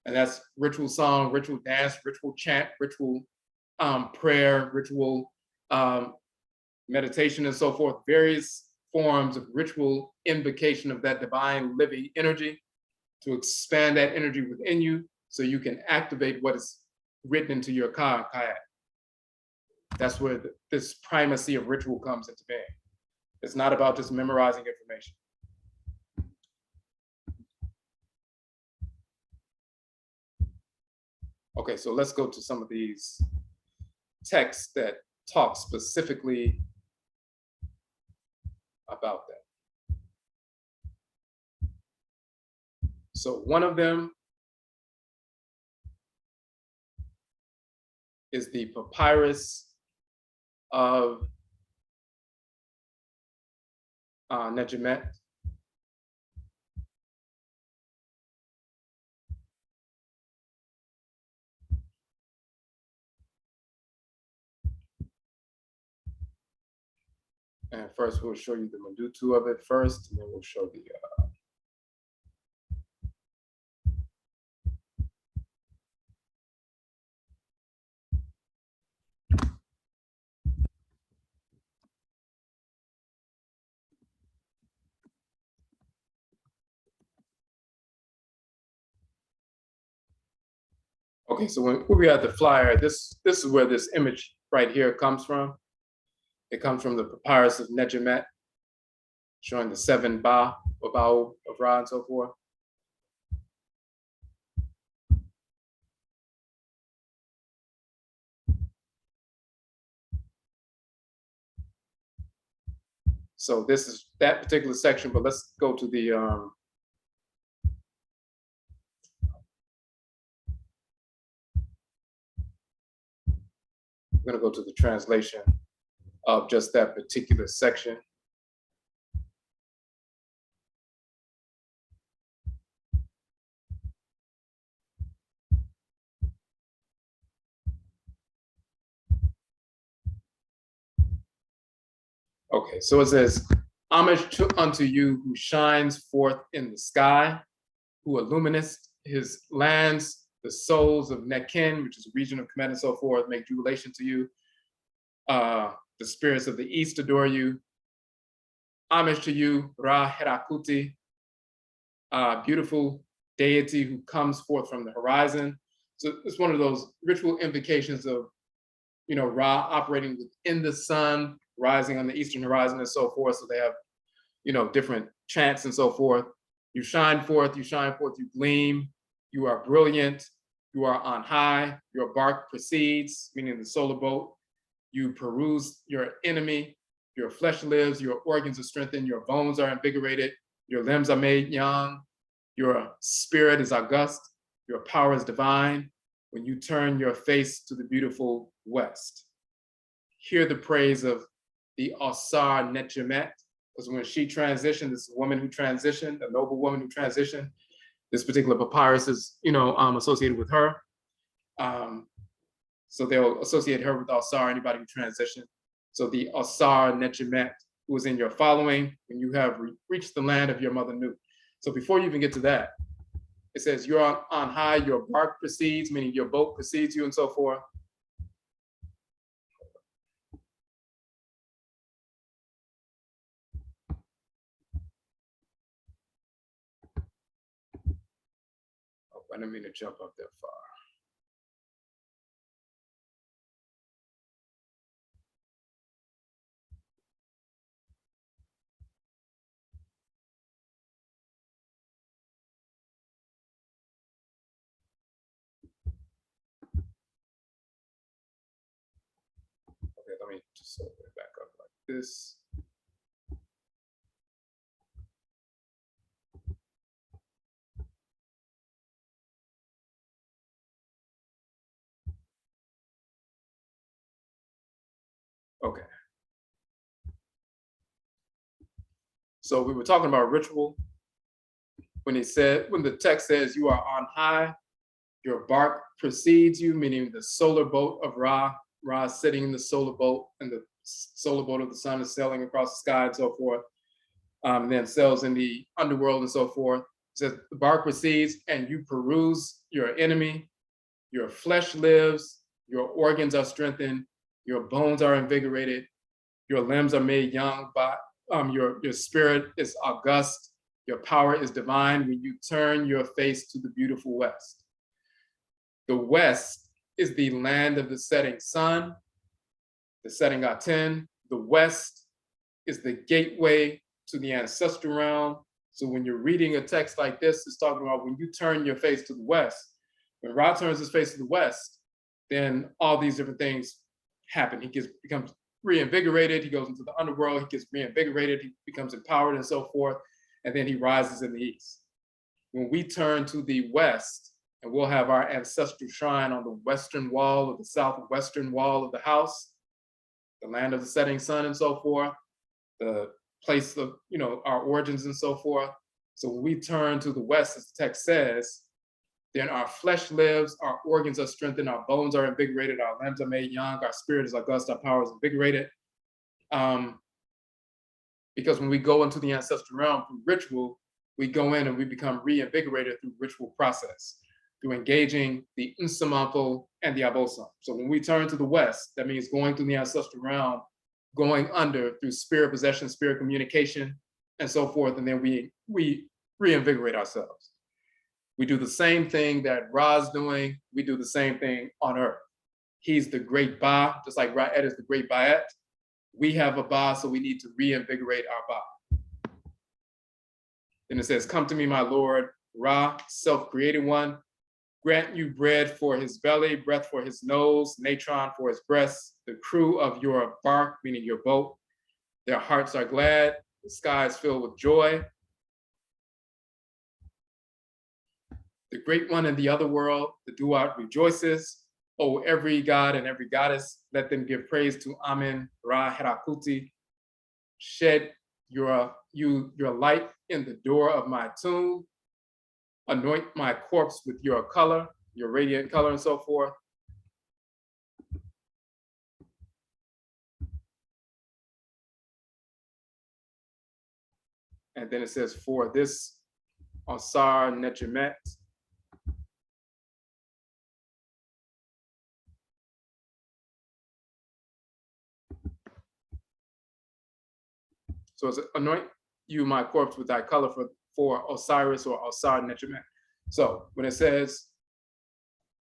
Speaker 1: And that's ritual song, ritual dance, ritual chant, ritual prayer, ritual meditation and so forth, various forms of ritual invocation of that divine living energy to expand that energy within you so you can activate what is written into your ka and KAIT. That's where this primacy of ritual comes into being. It's not about just memorizing information. Okay, so let's go to some of these texts that talk specifically about that. So one of them is the papyrus of Nyankopn. And first we'll show you the Madutu of it first, and then we'll show the okay, so when we had the flyer, this is where this image right here comes from. It comes from the papyrus of Nyankopn, showing the 7 ba, or BAU of Ra and so forth. So this is that particular section, but let's go to the I'm gonna go to the translation of just that particular section. Okay, so it says, homage unto you who shines forth in the sky, who illuminest his lands, the souls of Nekin, which is a region of Kemet and so forth, make jubilation to you. The spirits of the east adore you. Homage to you, Ra Herakuti, beautiful deity who comes forth from the horizon. So it's one of those ritual invocations of, Ra operating within the sun, rising on the eastern horizon and so forth. So they have, different chants and so forth. You shine forth, you gleam, you are brilliant, you are on high, your bark proceeds, meaning the solar boat. You peruse your enemy, your flesh lives, your organs are strengthened, your bones are invigorated, your limbs are made young, your spirit is august, your power is divine. When you turn your face to the beautiful west, hear the praise of the Asar Nechemet, because when she transitioned, this woman who transitioned, a noble woman who transitioned, this particular papyrus is, associated with her. So they'll associate her with Asar, anybody who transitioned. So the Asar Nechemet, who is in your following, when you have reached the land of your mother Nut. So before you even get to that, it says you're on high, your bark precedes, meaning your boat precedes you and so forth. Oh, I didn't mean to jump up that far. Okay, let me just open it back up like this. Okay. So we were talking about ritual. When the text says you are on high, your bark precedes you, meaning the solar boat of Ra. Ra is sitting in the solar boat, and the solar boat of the sun is sailing across the sky and so forth. Then sails in the underworld and so forth. It says the bark precedes, and you peruse your enemy. Your flesh lives, your organs are strengthened, your bones are invigorated, your limbs are made young, but your spirit is august, your power is divine when you turn your face to the beautiful west. The west is the land of the setting sun, the setting Aten. The west is the gateway to the ancestral realm. So when you're reading a text like this, it's talking about when you turn your face to the west. When Ra turns his face to the west, then all these different things happen. He becomes reinvigorated. He goes into the underworld. He gets reinvigorated. He becomes empowered and so forth. And then he rises in the east. When we turn to the west, and we'll have our ancestral shrine on the western wall or the southwestern wall of the house, the land of the setting sun and so forth, the place of our origins and so forth. So when we turn to the west, as the text says, then our flesh lives, our organs are strengthened, our bones are invigorated, our limbs are made young, our spirit is august, our power is invigorated. Because when we go into the ancestral realm through ritual, we go in and we become reinvigorated through ritual process, through engaging the Nsamanfo and the Abosom. So when we turn to the west, that means going through the ancestral realm, going under through spirit possession, spirit communication, and so forth, and then we reinvigorate ourselves. We do the same thing that Ra's doing. We do the same thing on earth. He's the great Ba, just like Ra-Rait is the great Ba'et. We have a Ba, so we need to reinvigorate our Ba. Then it says, come to me, my Lord, Ra, self-created one, grant you bread for his belly, breath for his nose, natron for his breast, the crew of your bark, meaning your boat. Their hearts are glad, the sky is filled with joy. The great one in the other world, the Duat rejoices. Oh, every god and every goddess, let them give praise to Amen, Ra Herakuti. Shed your light in the door of my tomb. Anoint my corpse with your color, your radiant color and so forth. And then it says for this Asar Nechemet. So it's anoint you my corpse with thy color for Osiris or Asar Nechemet. So when it says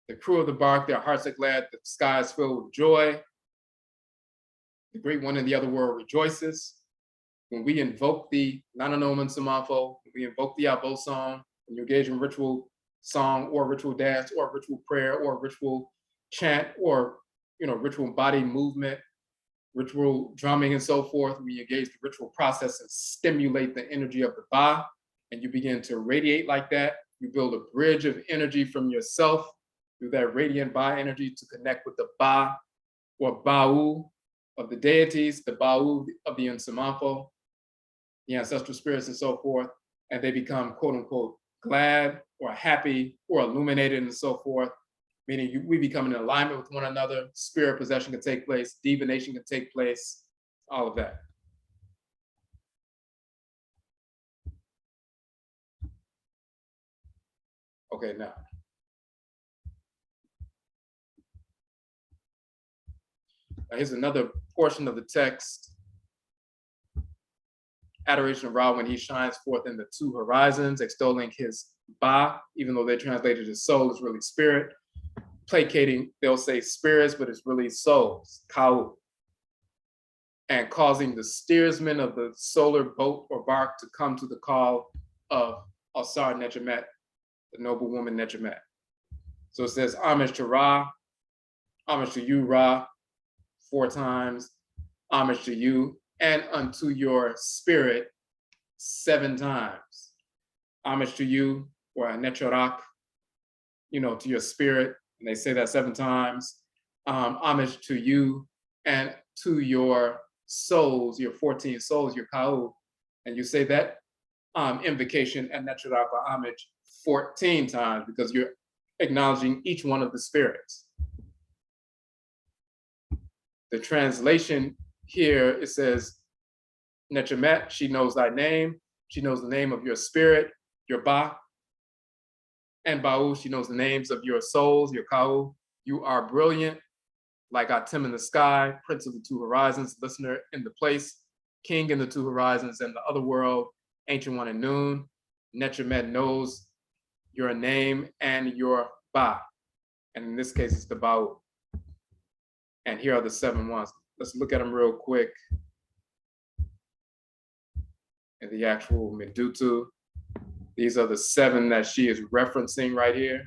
Speaker 1: the crew of the bark, their hearts are glad, the sky is filled with joy, the great one in the other world rejoices. When we invoke the Nananoman Samafo, we invoke the Abo song, when you engage in ritual song or ritual dance or ritual prayer or ritual chant or ritual body movement, ritual drumming and so forth, we engage the ritual process and stimulate the energy of the Ba, and you begin to radiate like that. You build a bridge of energy from yourself through that radiant Ba energy to connect with the Ba or BAU of the deities, the BAU of the Nsamafo, the ancestral spirits and so forth, and they become quote unquote glad or happy or illuminated and so forth, meaning we become in alignment with one another, spirit possession can take place, divination can take place, all of that. Okay, now. Here's another portion of the text. Adoration of Ra when he shines forth in the two horizons, extolling his Ba, even though they translated as soul, is really spirit. Placating, they'll say spirits, but it's really souls, Kau. And causing the steersman of the solar boat or bark to come to the call of Asar Nechemet, the noble woman Nechemet. So it says, homage to Ra, homage to you, Ra, 4 times, homage to you, and unto your spirit 7 times. Homage to you, or Nechorak, to your spirit, and they say that 7 times. Homage to you and to your souls, your 14 souls, your Kau, and you say that invocation and Nechorak or homage 14 times because you're acknowledging each one of the spirits. The translation here, it says, Nechemet, she knows thy name. She knows the name of your spirit, your Ba. And Ba'u, she knows the names of your souls, your Kau. You are brilliant, like Atem in the sky, prince of the two horizons, listener in the place, king in the two horizons and the other world, ancient one in noon. Nechemet knows your name and your Ba. And in this case, it's the Ba'u. And here are the 7 ones. Let's look at them real quick. And the actual Medutu. These are the 7 that she is referencing right here.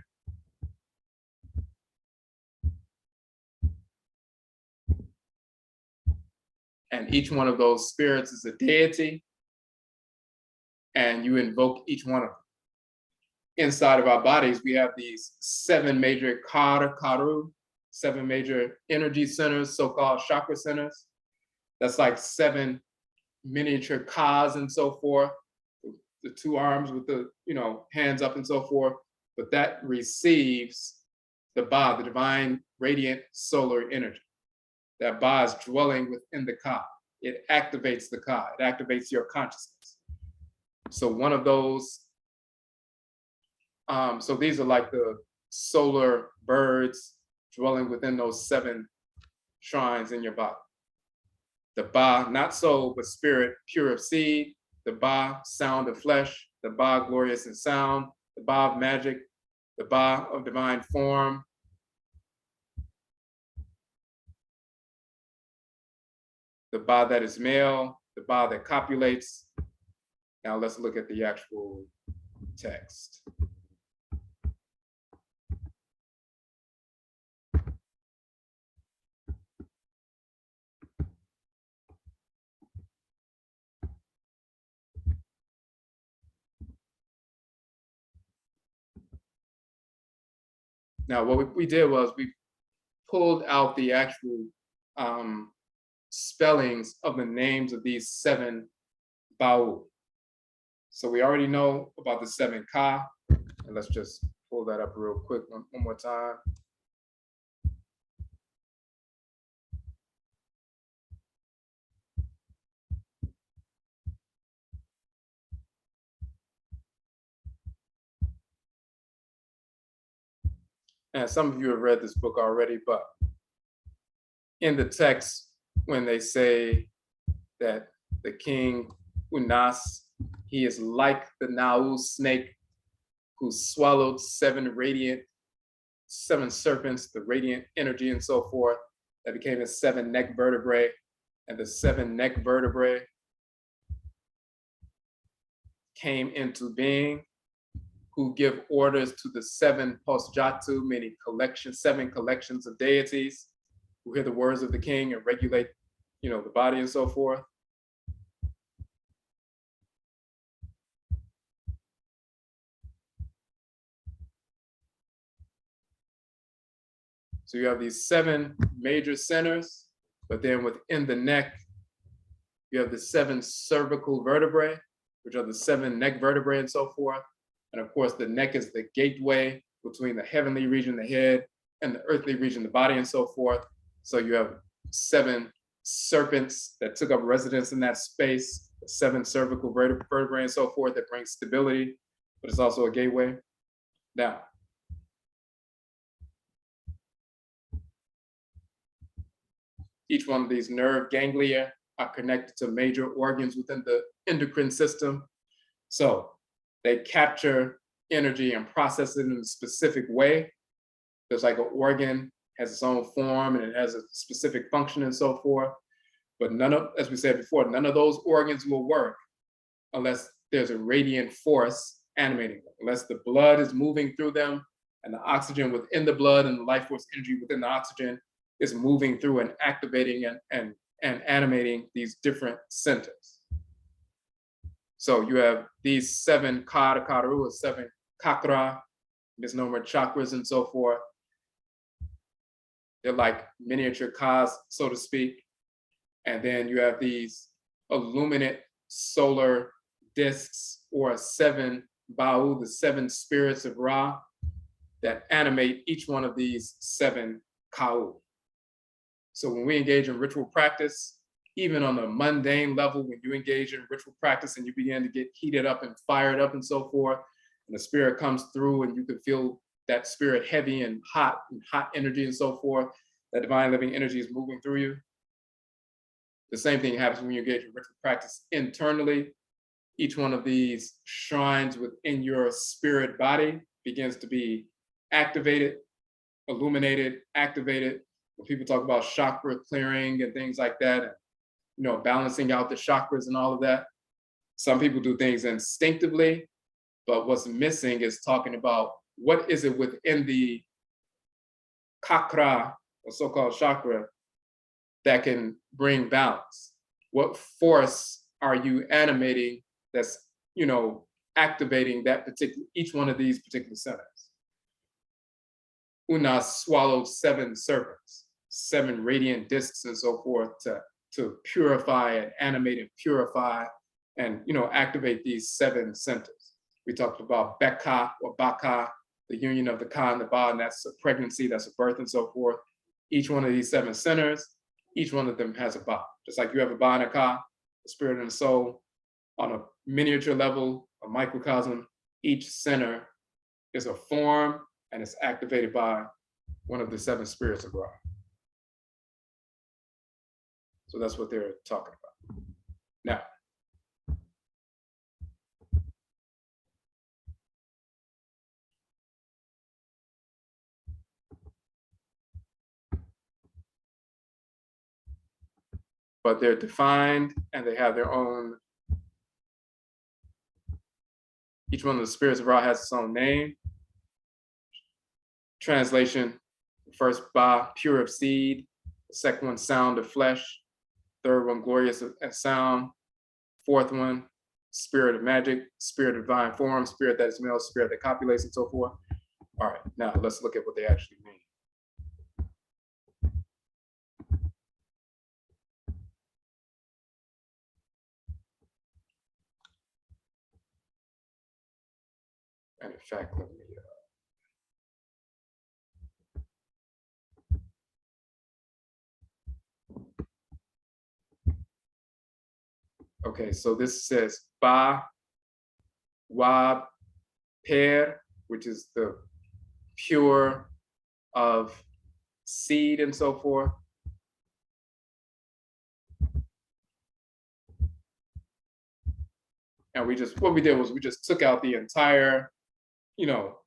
Speaker 1: And each one of those spirits is a deity. And you invoke each one of them. Inside of our bodies, we have these 7 major KARKARU, 7 major energy centers, so-called chakra centers. That's like 7 miniature Kas and so forth. The 2 arms with the hands up and so forth. But that receives the Ba, the divine radiant solar energy. That Ba is dwelling within the Ka. It activates the Ka. It activates your consciousness. So one of those. So these are like the solar birds dwelling within those 7 shrines in your body. The Ba, not soul, but spirit, pure of seed. The Ba, sound of flesh. The Ba, glorious in sound. The Ba of magic. The Ba of divine form. The Ba that is male. The Ba that copulates. Now let's look at the actual text. Now, what we did was we pulled out the actual spellings of the names of these 7 Ba'u. So we already know about the 7 Ka, and let's just pull that up real quick one more time. And some of you have read this book already, but in the text, when they say that the king Unas, he is like the Nau snake who swallowed seven serpents, the radiant energy and so forth, that became his seven neck vertebrae, and the seven neck vertebrae came into being, who give orders to the seven posjatu, meaning seven collections of deities, who hear the words of the king and regulate, the body and so forth. So you have these seven major centers, but then within the neck, you have the seven cervical vertebrae, which are the seven neck vertebrae and so forth. And of course, the neck is the gateway between the heavenly region, the head, and the earthly region, the body and so forth. So you have seven serpents that took up residence in that space, the seven cervical vertebrae and so forth that brings stability, but it's also a gateway. Now, each one of these nerve ganglia are connected to major organs within the endocrine system. So they capture energy and process it in a specific way. There's like an organ has its own form and it has a specific function and so forth. But as we said before, none of those organs will work unless there's a radiant force animating them, unless the blood is moving through them and the oxygen within the blood and the life force energy within the oxygen is moving through and activating and animating these different centers. So you have these seven KARKARU, or seven chakra, misnomer chakras and so forth. They're like miniature kas, so to speak. And then you have these illuminate solar discs, or seven BAU, the seven spirits of Ra, that animate each one of these seven kau. So when we engage in ritual practice, even on a mundane level, when you engage in ritual practice and you begin to get heated up and fired up and so forth, and the spirit comes through and you can feel that spirit heavy and hot energy and so forth, that divine living energy is moving through you. The same thing happens when you engage in ritual practice internally. Each one of these shrines within your spirit body begins to be activated, illuminated, activated. When people talk about chakra clearing and things like that, and balancing out the chakras and all of that, some people do things instinctively, but what's missing is talking about what is it within the chakra, or so-called chakra, that can bring balance. What force are you animating that's activating each one of these particular centers? Unas swallowed seven serpents, seven radiant discs and so forth to purify and animate and purify and activate these seven centers. We talked about Beka or Baka, the union of the Ka and the Ba, and that's a pregnancy, that's a birth and so forth. Each one of these seven centers, each one of them has a Ba. Just like you have a Ba and a Ka, the spirit and the soul, on a miniature level, a microcosm, each center is a form and it's activated by one of the seven spirits of Ra. So that's what they're talking about. Now, but they're defined and they have their own, each one of the spirits of Ra has its own name. Translation: first Ba, pure of seed; the second one, sound of flesh; third one, glorious of sound; fourth one, spirit of magic; spirit of divine form; spirit that is male; spirit that copulates, and so forth. All right, now let's look at what they actually mean. And in fact, let me okay, so this says Ba, Wab, Per, which is the pure of seed and so forth. And what we did was we just took out the entire,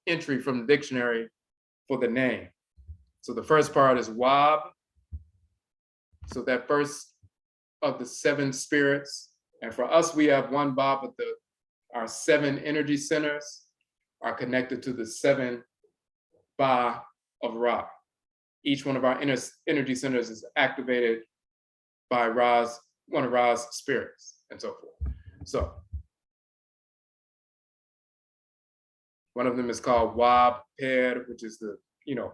Speaker 1: entry from the dictionary for the name. So the first part is Wab. So that first of the 7 spirits. And for us, we have one Ba, but our 7 energy centers are connected to the 7 Ba of Ra. Each one of our energy centers is activated by one of Ra's spirits, and so forth. So one of them is called Wab Per, which is the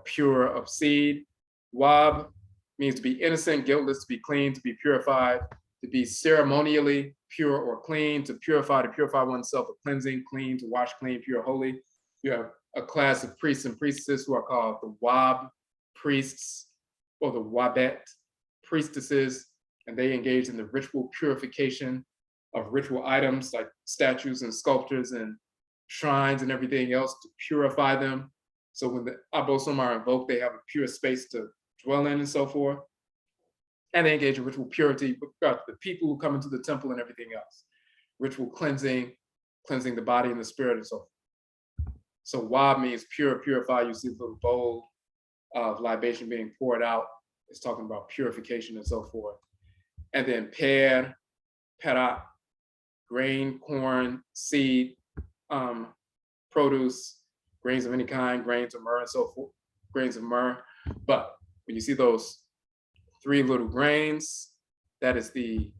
Speaker 1: pure of seed. Wab means to be innocent, guiltless, to be clean, to be purified, to be ceremonially pure or clean, to purify oneself, a cleansing, clean, to wash clean, pure, holy. You have a class of priests and priestesses who are called the Wab priests or the Wabet priestesses, and they engage in the ritual purification of ritual items like statues and sculptures and shrines and everything else to purify them. So when the Abosom are invoked, they have a pure space to dwell in and so forth. And they engage in ritual purity with the people who come into the temple and everything else. Ritual cleansing the body and the spirit and so forth. So Wab means pure, purify. You see the little bowl of libation being poured out. It's talking about purification and so forth. And then Per, Pera, grain, corn, seed, produce, grains of any kind, grains of myrrh and so forth, grains of myrrh. But when you see those 3 little grains, that is the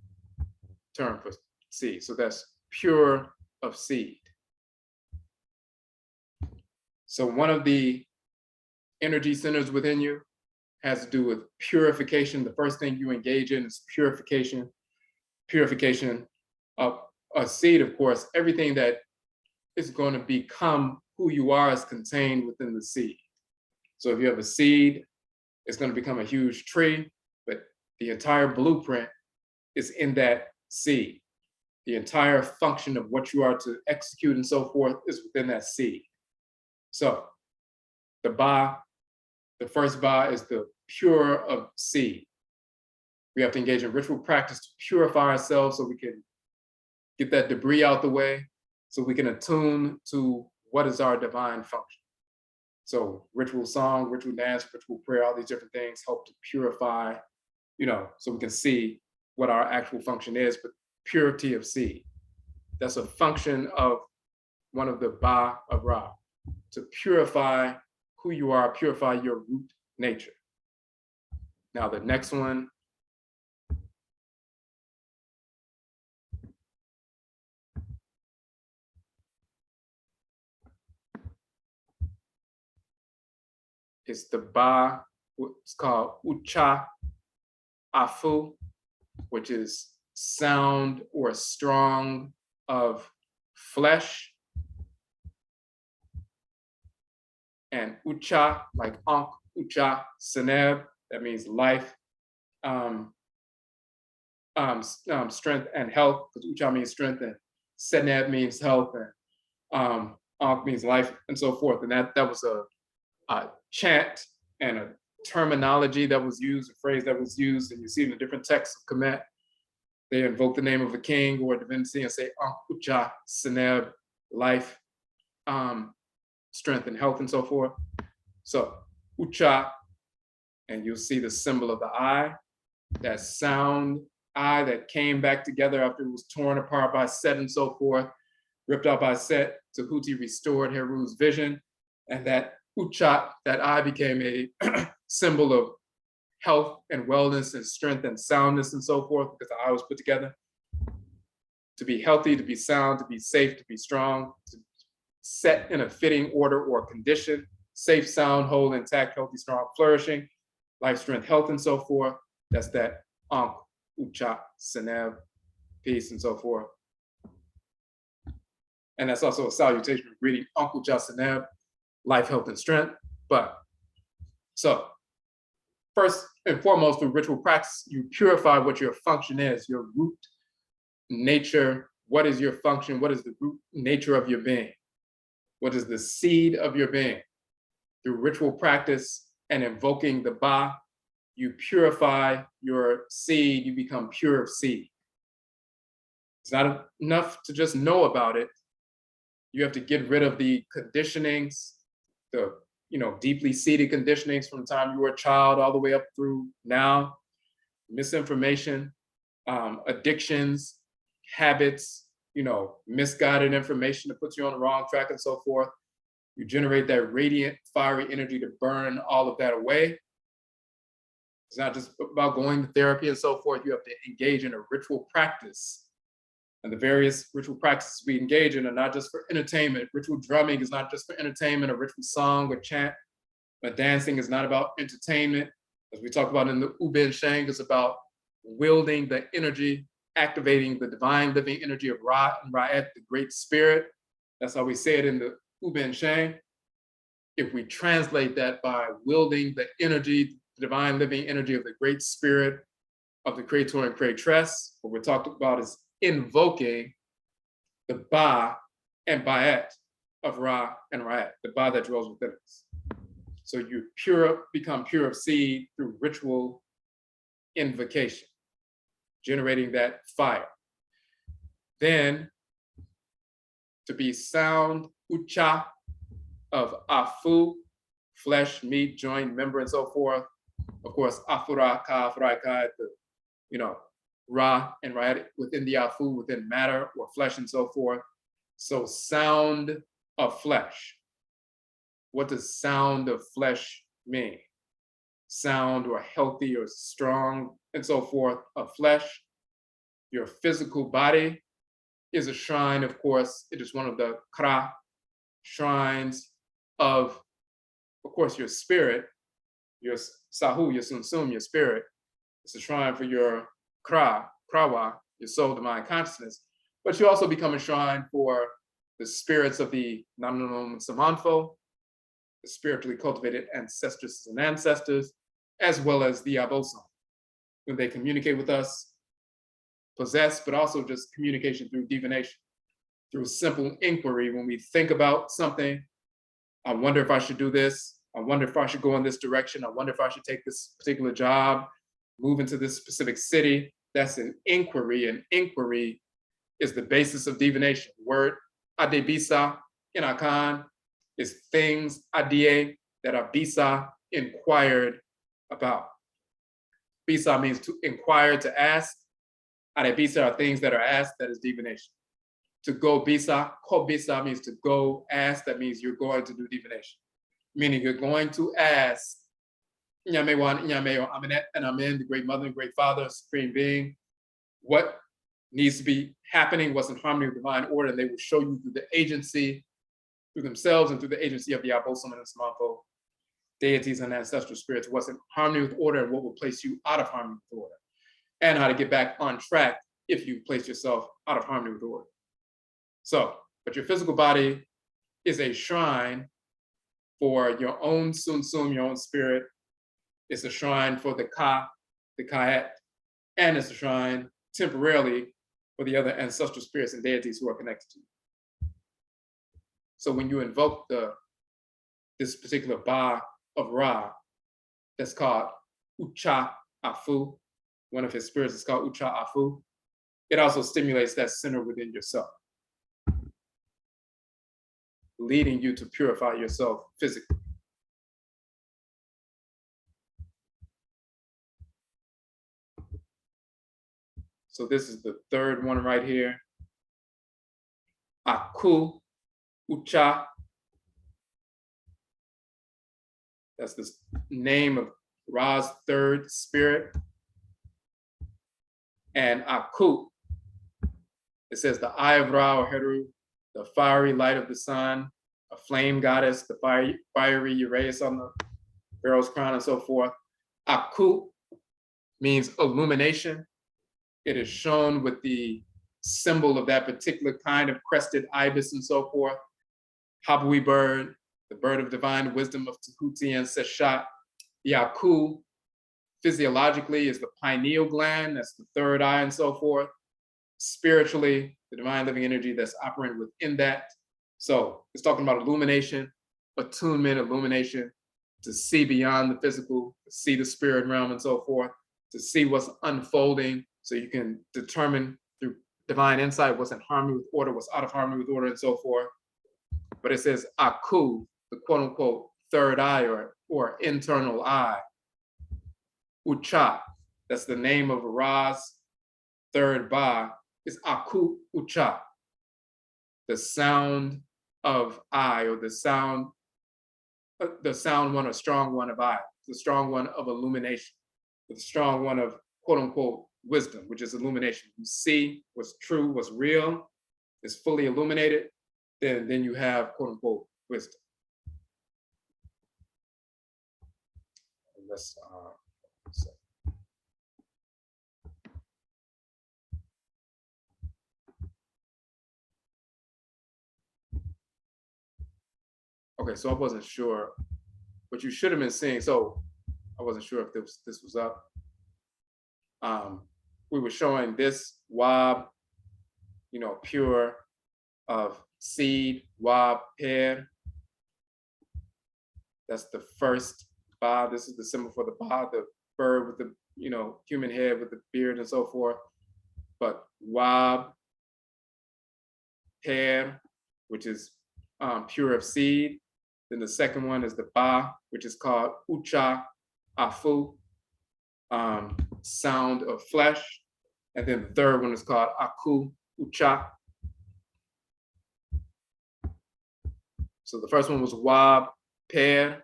Speaker 1: term for seed. So that's pure of seed. So one of the energy centers within you has to do with purification. The first thing you engage in is purification. Purification of a seed, of course, everything that is going to become who you are is contained within the seed. So if you have a seed, it's going to become a huge tree, but the entire blueprint is in that seed. The entire function of what you are to execute and so forth is within that seed. So the first Ba is the pure of seed. We have to engage in ritual practice to purify ourselves so we can get that debris out the way, so we can attune to what is our divine function. So ritual song, ritual dance, ritual prayer, all these different things help to purify, so we can see what our actual function is, but purity of seed. That's a function of one of the Ba of Ra, to purify who you are, purify your root nature. Now the next one is the Ba, it's called Ucha Afu, which is sound or strong of flesh. And Ucha, like Ankh, Ucha Seneb, that means life, strength and health, because Ucha means strength and Seneb means health, and Ankh means life and so forth. And that was a chant and a terminology that was used, a phrase that was used, and you see in the different texts of Kemet, they invoke the name of a king or a divinity and say Ankh, Ucha, Seneb, life, strength and health and so forth. So Ucha, and you'll see the symbol of the eye, that sound eye that came back together after it was torn apart by Set and so forth, ripped out by Set. Tahuti restored Heru's vision, and that Ucha, that eye became a symbol of health and wellness and strength and soundness and so forth, because the eye was put together to be healthy, to be sound, to be safe, to be strong, to set in a fitting order or condition, safe, sound, whole, intact, healthy, strong, flourishing, life, strength, health, and so forth. That's that Ankh, Ucha, Seneb, peace, and so forth. And that's also a salutation of greeting, Ankh, Ucha, Seneb, life, health, and strength. But so first and foremost, through ritual practice, you purify what your function is, your root nature. What is your function? What is the root nature of your being? What is the seed of your being? Through ritual practice, and invoking the Ba, you purify your seed, you become pure of seed. It's not enough to just know about it. You have to get rid of the conditionings, the deeply seated conditionings from the time you were a child all the way up through now, misinformation, addictions, habits, misguided information that puts you on the wrong track and so forth. You generate that radiant, fiery energy to burn all of that away. It's not just about going to therapy and so forth. You have to engage in a ritual practice. And the various ritual practices we engage in are not just for entertainment. Ritual drumming is not just for entertainment, a ritual song or chant. But dancing is not about entertainment. As we talk about in the Uben Sheng, it's about wielding the energy, activating the divine living energy of Ra and Ra'et, the great spirit. That's how we say it in the Uben Sheng. If we translate that by wielding the energy, the divine living energy of the great spirit of the Creator and Creatress, what we're talking about is invoking the Ba and Ba'et of Ra and Ra'et, the Ba that dwells within us. So you become pure of seed through ritual invocation, generating that fire. Then to be sound ucha of Afu, flesh, meat, joint, member, and so forth. Of course, Afuraitkaitnut, Ra and Rait within the Afu, within matter or flesh and so forth. So sound of flesh. What does sound of flesh mean? Sound or healthy or strong and so forth of flesh. Your physical body is a shrine, of course. It is one of the Kra shrines of course, your spirit, your Sahu, your Sunsum, your spirit. It's a shrine for your Krawa, your soul, divine consciousness. But you also become a shrine for the spirits of the Nananum Samanfo, the spiritually cultivated ancestresses and ancestors, as well as the Abosom. When they communicate with us, possess, but also just communication through divination, through simple inquiry. When we think about something, I wonder if I should do this. I wonder if I should go in this direction. I wonder if I should take this particular job, move into this specific city. That's an inquiry, and inquiry is the basis of divination. The word adebisa in Akan is things adie that are bisa, inquired about. Bisa means to inquire, to ask. Adebisa are things that are asked, that is divination. To go bisa, ko bisa means to go ask, that means you're going to do divination. Meaning you're going to ask Nyamewan, Nyameo, Aminet, and Amen, the great mother and great father, supreme being, what needs to be happening, what's in harmony with divine order, and they will show you through the agency, through themselves and through the agency of the Abosom and the Samanfo, deities and ancestral spirits, what's in harmony with order and what will place you out of harmony with order, and how to get back on track if you place yourself out of harmony with order. So, but your physical body is a shrine for your own Sunsum, your own spirit. It's a shrine for the Ka, the KAIT, and it's a shrine temporarily for the other ancestral spirits and deities who are connected to you. So when you invoke this particular Ba of Ra, that's called Ucha Afu, one of his spirits is called Ucha Afu, it also stimulates that center within yourself, leading you to purify yourself physically. So this is the third one right here. Aku Ucha. That's the name of Ra's third spirit. And Aku, it says the eye of Ra or Heru, the fiery light of the sun, a flame goddess, the fiery Uraeus on the Pharaoh's crown and so forth. Aku means illumination. It is shown with the symbol of that particular kind of crested ibis and so forth. Habui bird, the bird of divine wisdom of Tahuti and Seshat. The Aku, physiologically, is the pineal gland, that's the third eye and so forth. Spiritually, the divine living energy that's operating within that. So it's talking about illumination, attunement, illumination to see beyond the physical, to see the spirit realm and so forth, to see what's unfolding so you can determine through divine insight what's in harmony with order, what's out of harmony with order and so forth. But it says Aku, the quote unquote third eye or internal eye. Ucha, that's the name of Ra's third ba, is Aku Ucha, the sound of I, or the sound one or strong one of I, the strong one of illumination, the strong one of quote unquote wisdom, which is illumination. You see what's true, what's real, is fully illuminated, then you have quote unquote wisdom. And let's okay, so I wasn't sure, but you should have been seeing. So I wasn't sure if this was up. We were showing this wab, pure of seed, wab, pear. That's the first ba. This is the symbol for the ba, the bird with the human head with the beard and so forth. But wab, pear, which is pure of seed. Then the second one is the ba, which is called ucha, afu, sound of flesh. And then the third one is called aku, ucha. So the first one was wab, pear,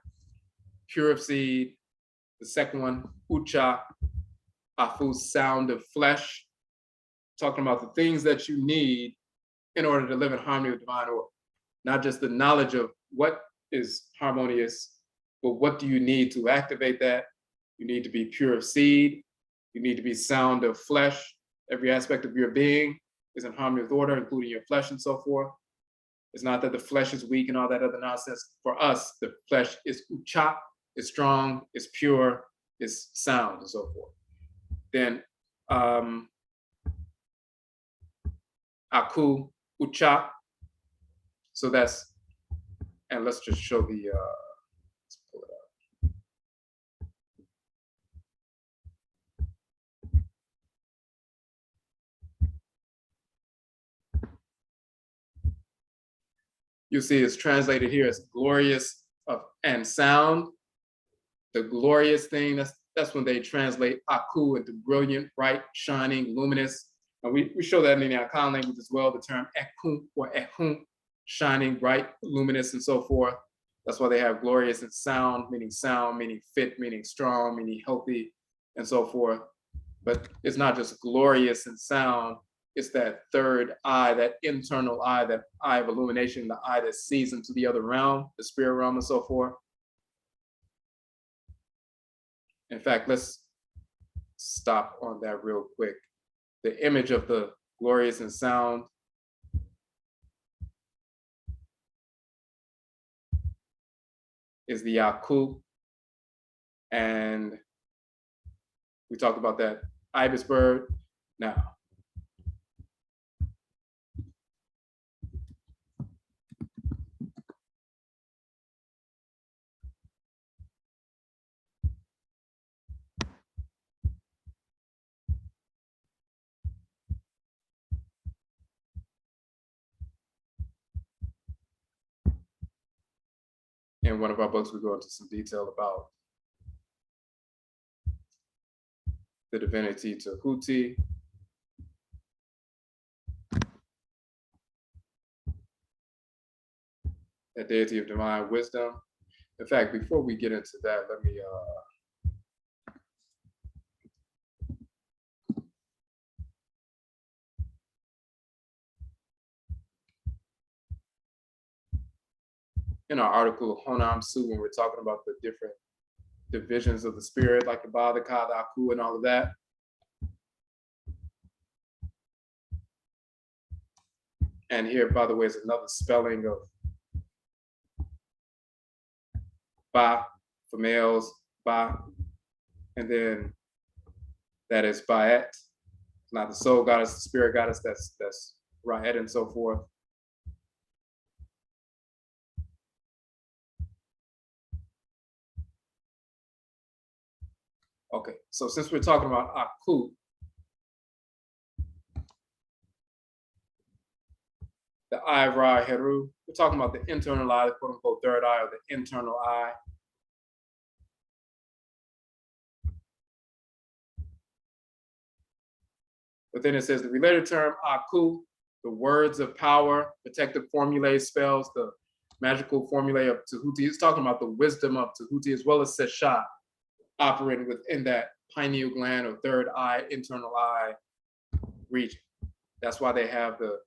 Speaker 1: pure of seed. The second one, ucha, afu, sound of flesh. Talking about the things that you need in order to live in harmony with divine order. Not just the knowledge of what is harmonious, but what do you need to activate that? You need to be pure of seed. You need to be sound of flesh. Every aspect of your being is in harmony with order, including your flesh and so forth. It's not that the flesh is weak and all that other nonsense. For us, the flesh is ucha, is strong, is pure, is sound and so forth. Then aku, ucha. So that's, and let's just show the, let's pull it up. You see it's translated here as glorious and sound. The glorious thing, that's when they translate aku into brilliant, bright, shining, luminous. And we show that in the Akan language as well, the term ekun or ehun, shining, bright, luminous, and so forth. That's why they have glorious and sound, meaning fit, meaning strong, meaning healthy, and so forth. But it's not just glorious and sound, it's that third eye, that internal eye, that eye of illumination, the eye that sees into the other realm, the spirit realm, and so forth. In fact, let's stop on that real quick. The image of the glorious and sound is the Yaku. And we talked about that ibis bird. Now, in one of our books, we go into some detail about the divinity Tahuti, the deity of divine wisdom. In fact, before we get into that, let me in our article Honam Su, when we're talking about the different divisions of the spirit, like the Ba, the Ka, the Aku, and all of that. And here, by the way, is another spelling of Ba for males, Ba, and then that is Ba'et, not the soul goddess, the spirit goddess, that's Ra-Rait and so forth. Okay, so since we're talking about Aku, the eye of Ra Heru, we're talking about the internal eye, the quote unquote third eye, or the internal eye. But then it says the related term Aku, the words of power, protective formulae, spells, the magical formulae of Tahuti. It's talking about the wisdom of Tahuti as well as Sesha operating within that pineal gland or third eye, internal eye region. That's why they have the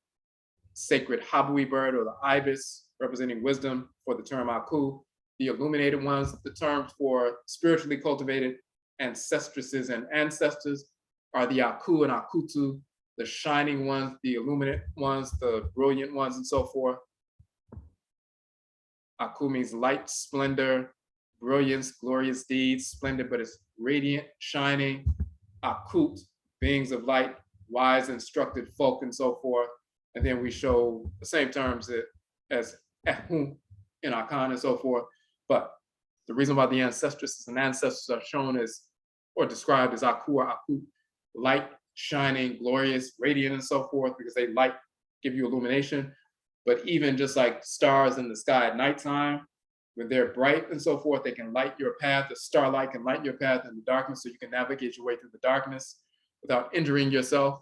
Speaker 1: sacred habui bird or the ibis representing wisdom for the term Aku. The illuminated ones, the terms for spiritually cultivated ancestresses and ancestors are the Aku and Akutu, the shining ones, the illuminate ones, the brilliant ones, and so forth. Aku means light, splendor, brilliance, glorious deeds, splendid, but it's radiant, shining. Akut, beings of light, wise, instructed folk, and so forth. And then we show the same terms as Ehun in Akan and so forth. But the reason why the ancestresses and ancestors are shown as or described as Aku or Akut, light, shining, glorious, radiant, and so forth, because they light, give you illumination. But even just like stars in the sky at nighttime, when they're bright and so forth, they can light your path. The starlight can light your path in the darkness so you can navigate your way through the darkness without injuring yourself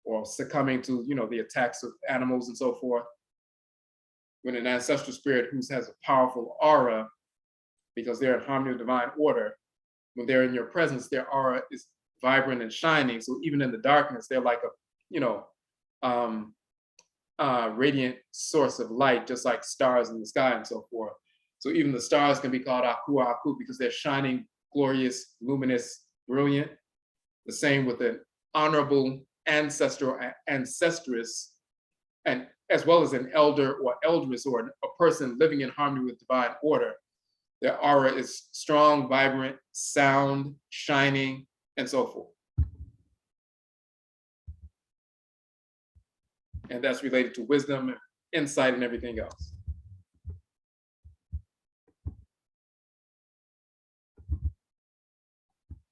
Speaker 1: or succumbing to, the attacks of animals and so forth. When an ancestral spirit who has a powerful aura, because they're in harmony with divine order, when they're in your presence, their aura is vibrant and shining. So even in the darkness, they're like a radiant source of light, just like stars in the sky and so forth. So even the stars can be called Aku Aku because they're shining, glorious, luminous, brilliant. The same with an honorable ancestor or ancestress, and as well as an elder or eldress or a person living in harmony with divine order. Their aura is strong, vibrant, sound, shining, and so forth. And that's related to wisdom, insight, and everything else.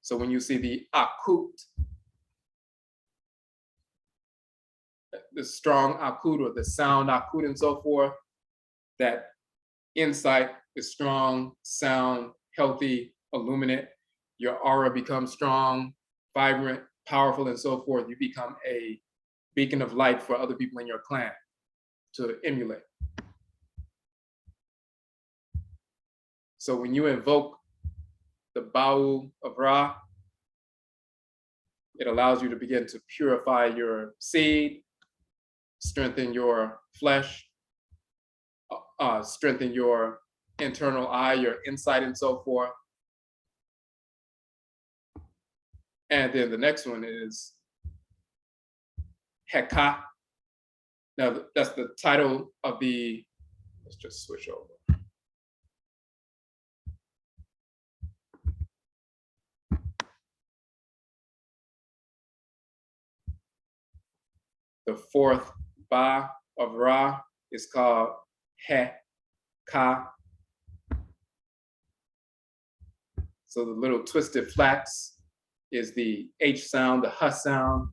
Speaker 1: So when you see the akut, the strong akut or the sound akut and so forth, that insight is strong, sound, healthy, illuminate. Your aura becomes strong, vibrant, powerful, and so forth. You become a beacon of light for other people in your clan to emulate. So when you invoke the BAU of Ra, it allows you to begin to purify your seed, strengthen your flesh, strengthen your internal eye, your insight, and so forth. And then the next one is Heka. Now that's the title of the, let's just switch over. The fourth Ba of Ra is called He-Ka. So the little twisted flats is the H sound, the H sound,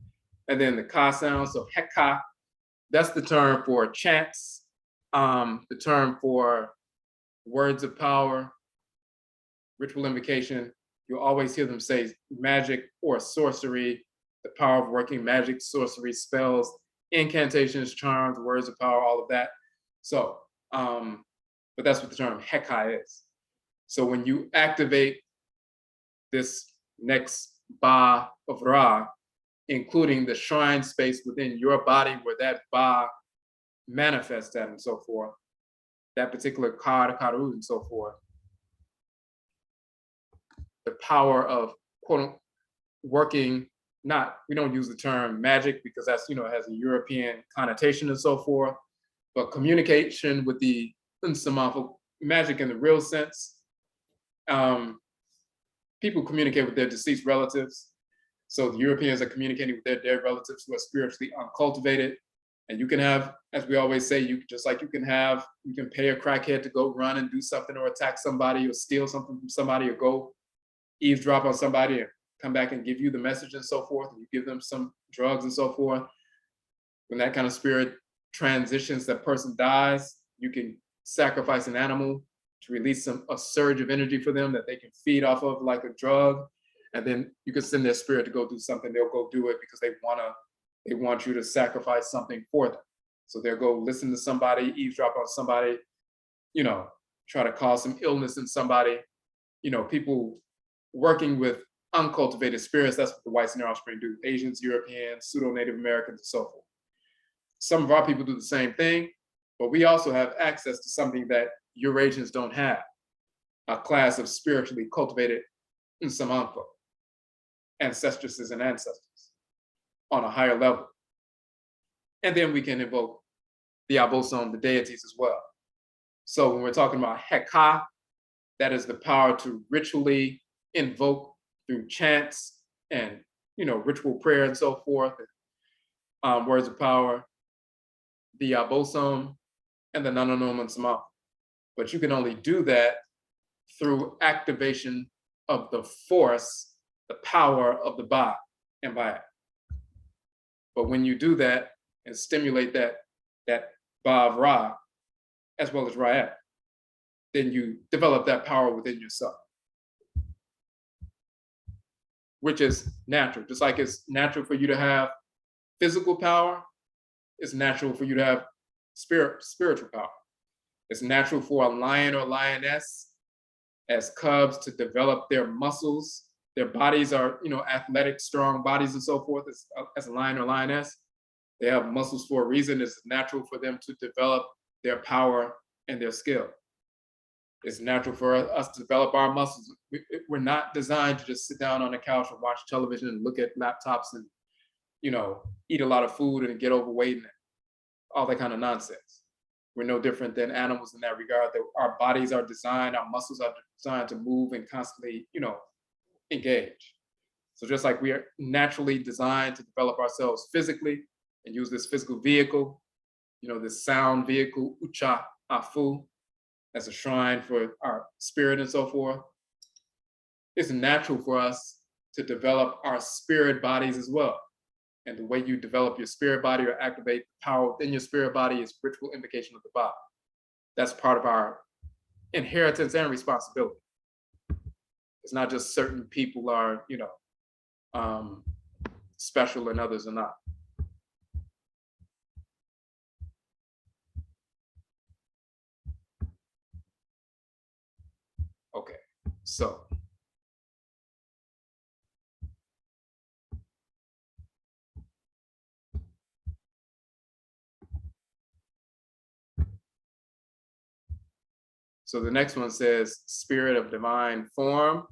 Speaker 1: and then the Ka sound. So He-Ka, that's the term for chants, the term for words of power, ritual invocation. You'll always hear them say magic or sorcery, the power of working magic, sorcery, spells, incantations, charms, words of power, all of that. So, but that's what the term Heka is. So when you activate this next Ba of Ra, including the shrine space within your body where that Ba manifests at and so forth, that particular KARKARU and so forth, the power of quote working, not, we don't use the term magic because that's, it has a European connotation and so forth, but communication with the magic in the real sense. People communicate with their deceased relatives. So the Europeans are communicating with their dead relatives who are spiritually uncultivated. And you can have, as we always say, you can pay a crackhead to go run and do something or attack somebody or steal something from somebody or go eavesdrop on somebody and come back and give you the message and so forth, and you give them some drugs and so forth. When that kind of spirit transitions, that person dies, you can sacrifice an animal to release a surge of energy for them that they can feed off of like a drug. And then you can send their spirit to go do something. They'll go do it because they want you to sacrifice something for them. So they'll go listen to somebody, eavesdrop on somebody, try to cause some illness in somebody. People working with uncultivated spirits, that's what the whites and their offspring do. Asians, Europeans, pseudo-Native Americans, and so forth. Some of our people do the same thing, but we also have access to something that Eurasians don't have, a class of spiritually cultivated Nsamanfo, ancestresses and ancestors on a higher level. And then we can invoke the Abosom, the deities as well. So when we're talking about Heka, that is the power to ritually invoke through chants and ritual prayer and so forth, and, words of power, the Abosom, and the Nanonom and Sama. But you can only do that through activation of the force, the power of the Ba and Ba. But when you do that and stimulate that Ba of Ra, as well as Ra'at, then you develop that power within yourself, which is natural. Just like it's natural for you to have physical power, it's natural for you to have spiritual power. It's natural for a lion or lioness as cubs to develop their muscles. Their bodies are, athletic, strong bodies and so forth. As a lion or lioness, they have muscles for a reason. It's natural for them to develop their power and their skill. It's natural for us to develop our muscles. We're not designed to just sit down on the couch and watch television and look at laptops and, eat a lot of food and get overweight and all that kind of nonsense. We're no different than animals in that regard, that our bodies are designed, our muscles are designed to move and constantly, engage. So just like we are naturally designed to develop ourselves physically and use this physical vehicle, this sound vehicle, Ucha Afu, as a shrine for our spirit and so forth, it's natural for us to develop our spirit bodies as well. And the way you develop your spirit body or activate the power within your spirit body is ritual invocation of the Ba. That's part of our inheritance and responsibility. It's not just certain people are, special and others are not. Okay, so. So the next one says, spirit of divine form.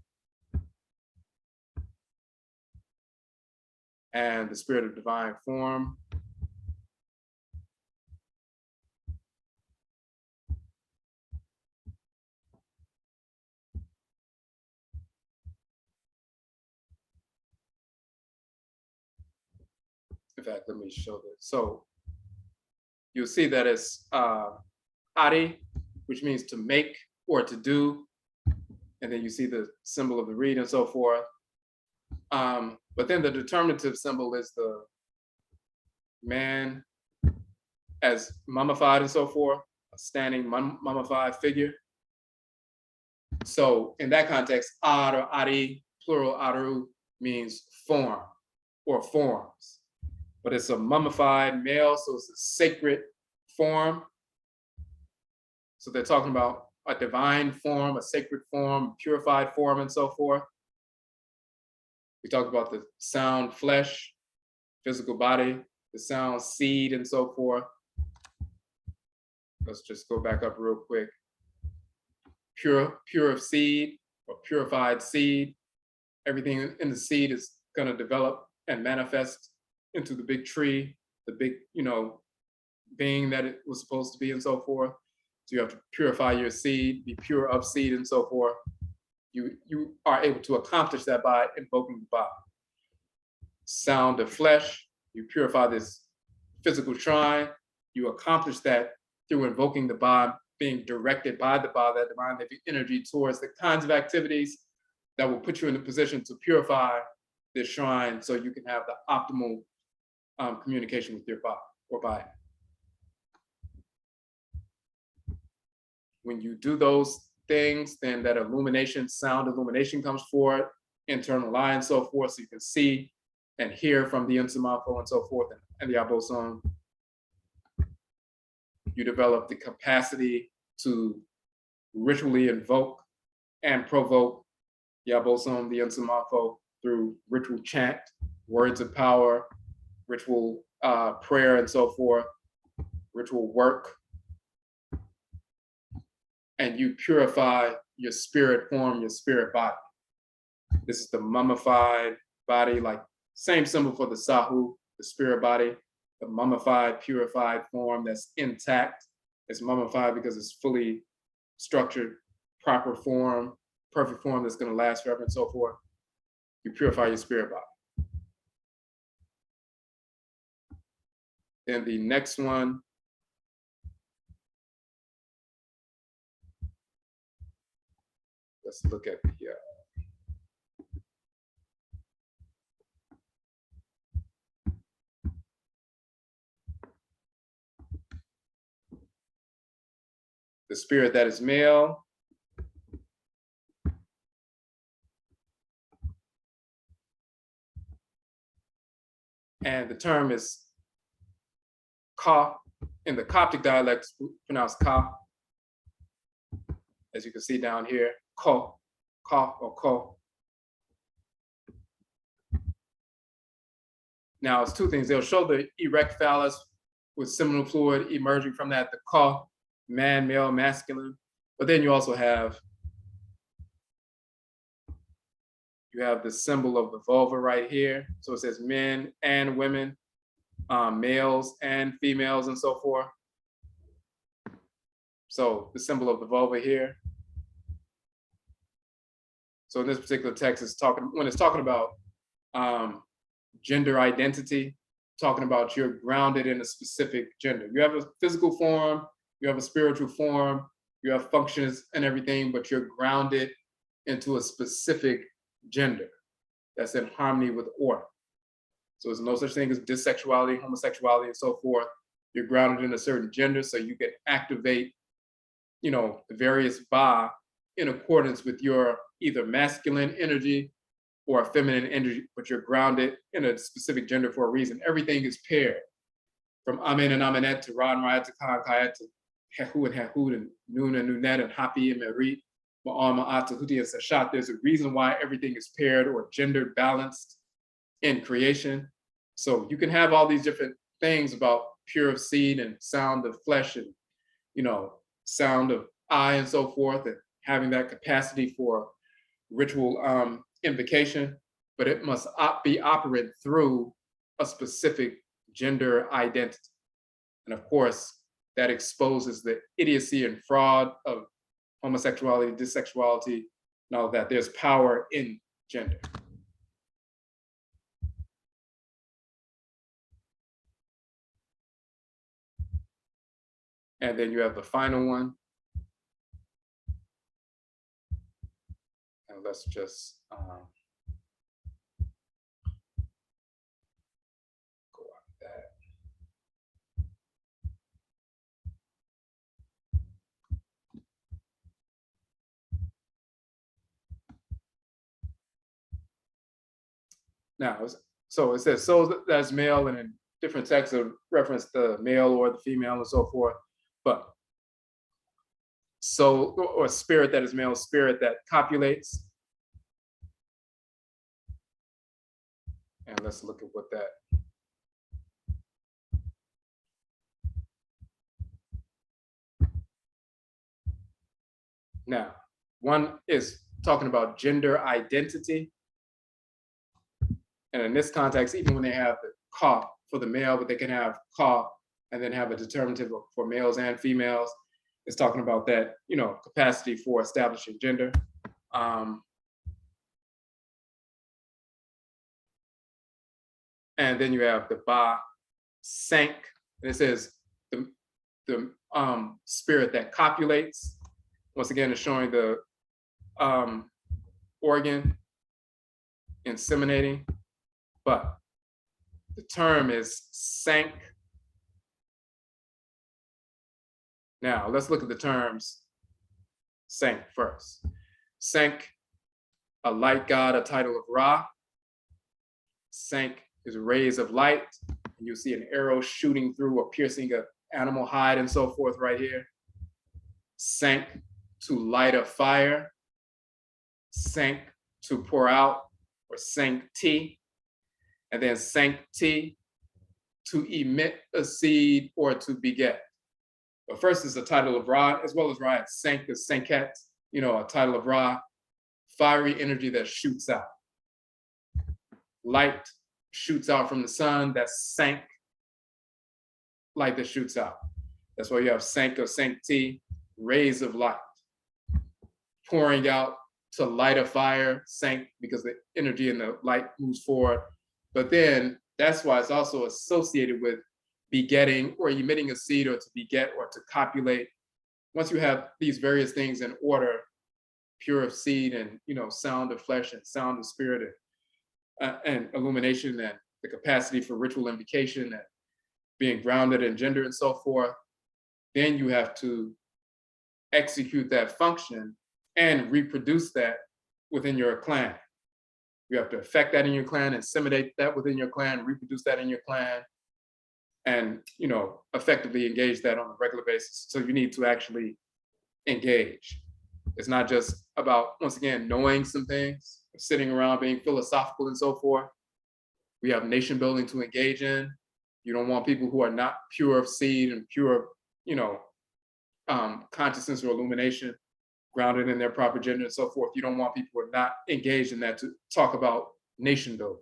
Speaker 1: And the spirit of divine form in fact, let me show this. So you'll see that it's Ari, which means to make or to do. And then you see the symbol of the reed and so forth. But then the determinative symbol is the man as mummified and so forth, a standing mummified figure. So in that context, Ar or Ari, plural Aru, means form or forms. But it's a mummified male, so it's a sacred form. So they're talking about a divine form, a sacred form, purified form, and so forth. We talked about the sound flesh, physical body, the sound seed, and so forth. Let's just go back up real quick. Pure of seed or purified seed. Everything in the seed is going to develop and manifest into the big tree, the big, being that it was supposed to be and so forth. So you have to purify your seed, be pure of seed and so forth. You are able to accomplish that by invoking the Ba. Sound of flesh, you purify this physical shrine. You accomplish that through invoking the Ba, being directed by the Ba, that divine energy, towards the kinds of activities that will put you in a position to purify this shrine so you can have the optimal communication with your body or body. When you do those things, then that illumination, sound illumination comes forward, internal eye and so forth, so you can see and hear from the Nsumafo and so forth, and the Abosom. You develop the capacity to ritually invoke and provoke Yabosom, the Nsumafo, through ritual chant, words of power, ritual prayer and so forth, ritual work. And you purify your spirit form, your spirit body. This is the mummified body, like same symbol for the Sahu, the spirit body, the mummified, purified form that's intact. It's mummified because it's fully structured, proper form, perfect form that's gonna last forever and so forth. You purify your spirit body. Then the next one, let's look at the spirit that is male. And the term is Ka. In the Coptic dialects, pronounced Ka. As you can see down here, Ko, Ka or Ko. Now it's two things. They'll show the erect phallus with seminal fluid emerging from that, the Ka, man, male, masculine. But then you also have the symbol of the vulva right here. So it says men and women, males and females and so forth. So the symbol of the vulva here. So in this particular text, when it's talking about gender identity, talking about you're grounded in a specific gender. You have a physical form, you have a spiritual form, you have functions and everything, but you're grounded into a specific gender that's in harmony with order. So there's no such thing as dissexuality, homosexuality, and so forth. You're grounded in a certain gender, so you can activate, the various ba in accordance with your either masculine energy or a feminine energy, but you're grounded in a specific gender for a reason. Everything is paired, from Amen and Amenet to Ra and RAIT to KA and KAIT to Hehu and Hehud and Nun and Nunet and Hapi and Merit, Ma'al Ma'at to Huti and Sashat. There's a reason why everything is paired or gender balanced in creation. So you can have all these different things about pure of seed and sound of flesh and, sound of eye and so forth, and having that capacity for ritual invocation, but it must be operated through a specific gender identity. And of course, that exposes the idiocy and fraud of homosexuality, dissexuality, and all of that. There's power in gender. And then you have the final one. And let's just go on that. Now, so it says soul that's male, and in different texts of reference the male or the female and so forth. But soul or spirit that is male, spirit that copulates. And let's look at what that. Now, one is talking about gender identity. And in this context, even when they have the ka for the male, but they can have ka and then have a determinative for males and females, it's talking about that, capacity for establishing gender. And then you have the ba sank, and it says the spirit that copulates. Once again, it's showing the organ inseminating. but the term is sank. Now, let's look at the terms sank first. Sank, a light god, a title of Ra. Sank is rays of light. And you'll see an arrow shooting through or piercing an animal hide and so forth right here. Sank, to light a fire. Sank, to pour out, or sancti. And then sancti, to emit a seed or to beget. But first is the title of Ra, as well as Ra. Sank is sanket, a title of Ra, fiery energy that shoots out. Light shoots out from the sun, that's sank, light that shoots out. That's why you have sank or sancti, rays of light. Pouring out to light a fire, sank, because the energy and the light moves forward. But then that's why it's also associated with begetting or emitting a seed, or to beget or to copulate. Once you have these various things in order, pure of seed and sound of flesh and sound of spirit and illumination and the capacity for ritual invocation and being grounded in gender and so forth, then you have to execute that function and reproduce that within your clan. You have to affect that in your clan, inseminate that within your clan, reproduce that in your clan, and effectively engage that on a regular basis. So you need to actually engage. It's not just about, once again, knowing some things, sitting around being philosophical and so forth. We have nation building to engage in. You don't want people who are not pure of seed and pure of consciousness or illumination, grounded in their proper gender and so forth. You don't want people who are not engaged in that to talk about nation building.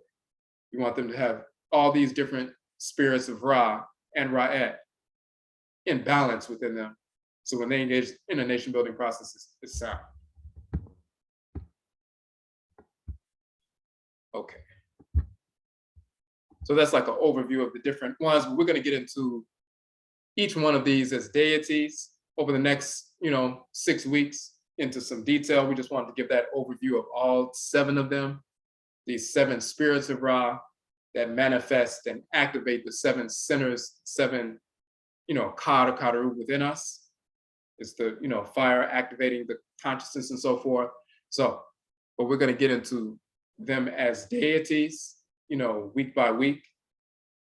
Speaker 1: You want them to have all these different spirits of Ra and Ra'et in balance within them. So when they engage in a nation building process, it's sound. Okay. So that's like an overview of the different ones. We're going to get into each one of these as deities over the next, 6 weeks into some detail. We just wanted to give that overview of all 7 of them, these 7 spirits of Ra that manifest and activate the 7 centers, 7, KARKARU within us. It's the, fire activating the consciousness and so forth. So, but we're going to get into them as deities, week by week.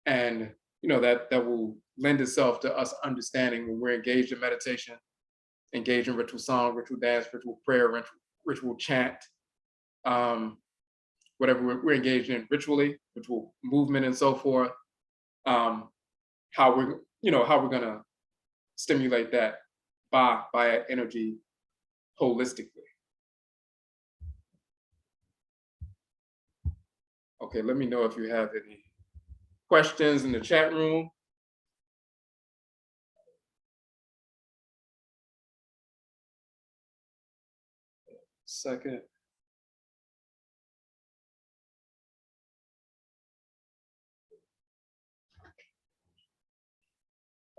Speaker 1: And, that will lend itself to us understanding when we're engaged in meditation, engaged in ritual song, ritual dance, ritual prayer, ritual chant, whatever we're engaged in ritually, ritual movement and so forth, how we're going to stimulate that by energy holistically. Okay, let me know if you have any questions in the chat room. Second.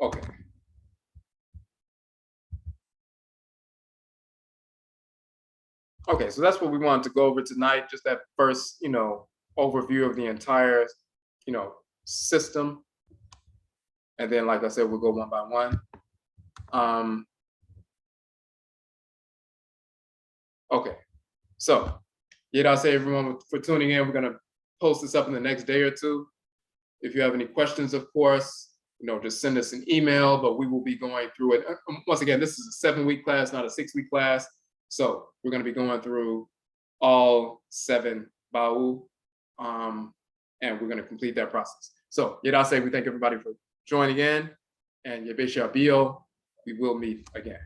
Speaker 1: Okay. Okay, so that's what we wanted to go over tonight, just that first, overview of the entire, system. And then, like I said, we'll go one by one. Okay, so I'll say everyone for tuning in. We're gonna post this up in the next day or two. If you have any questions, of course, just send us an email, but we will be going through it. Once again, this is a 7-week class, not a 6-week class. So we're gonna be going through all 7 BAU, and we're gonna complete that process. So I'll say we thank everybody for joining in, and Yabesha Bio, we will meet again.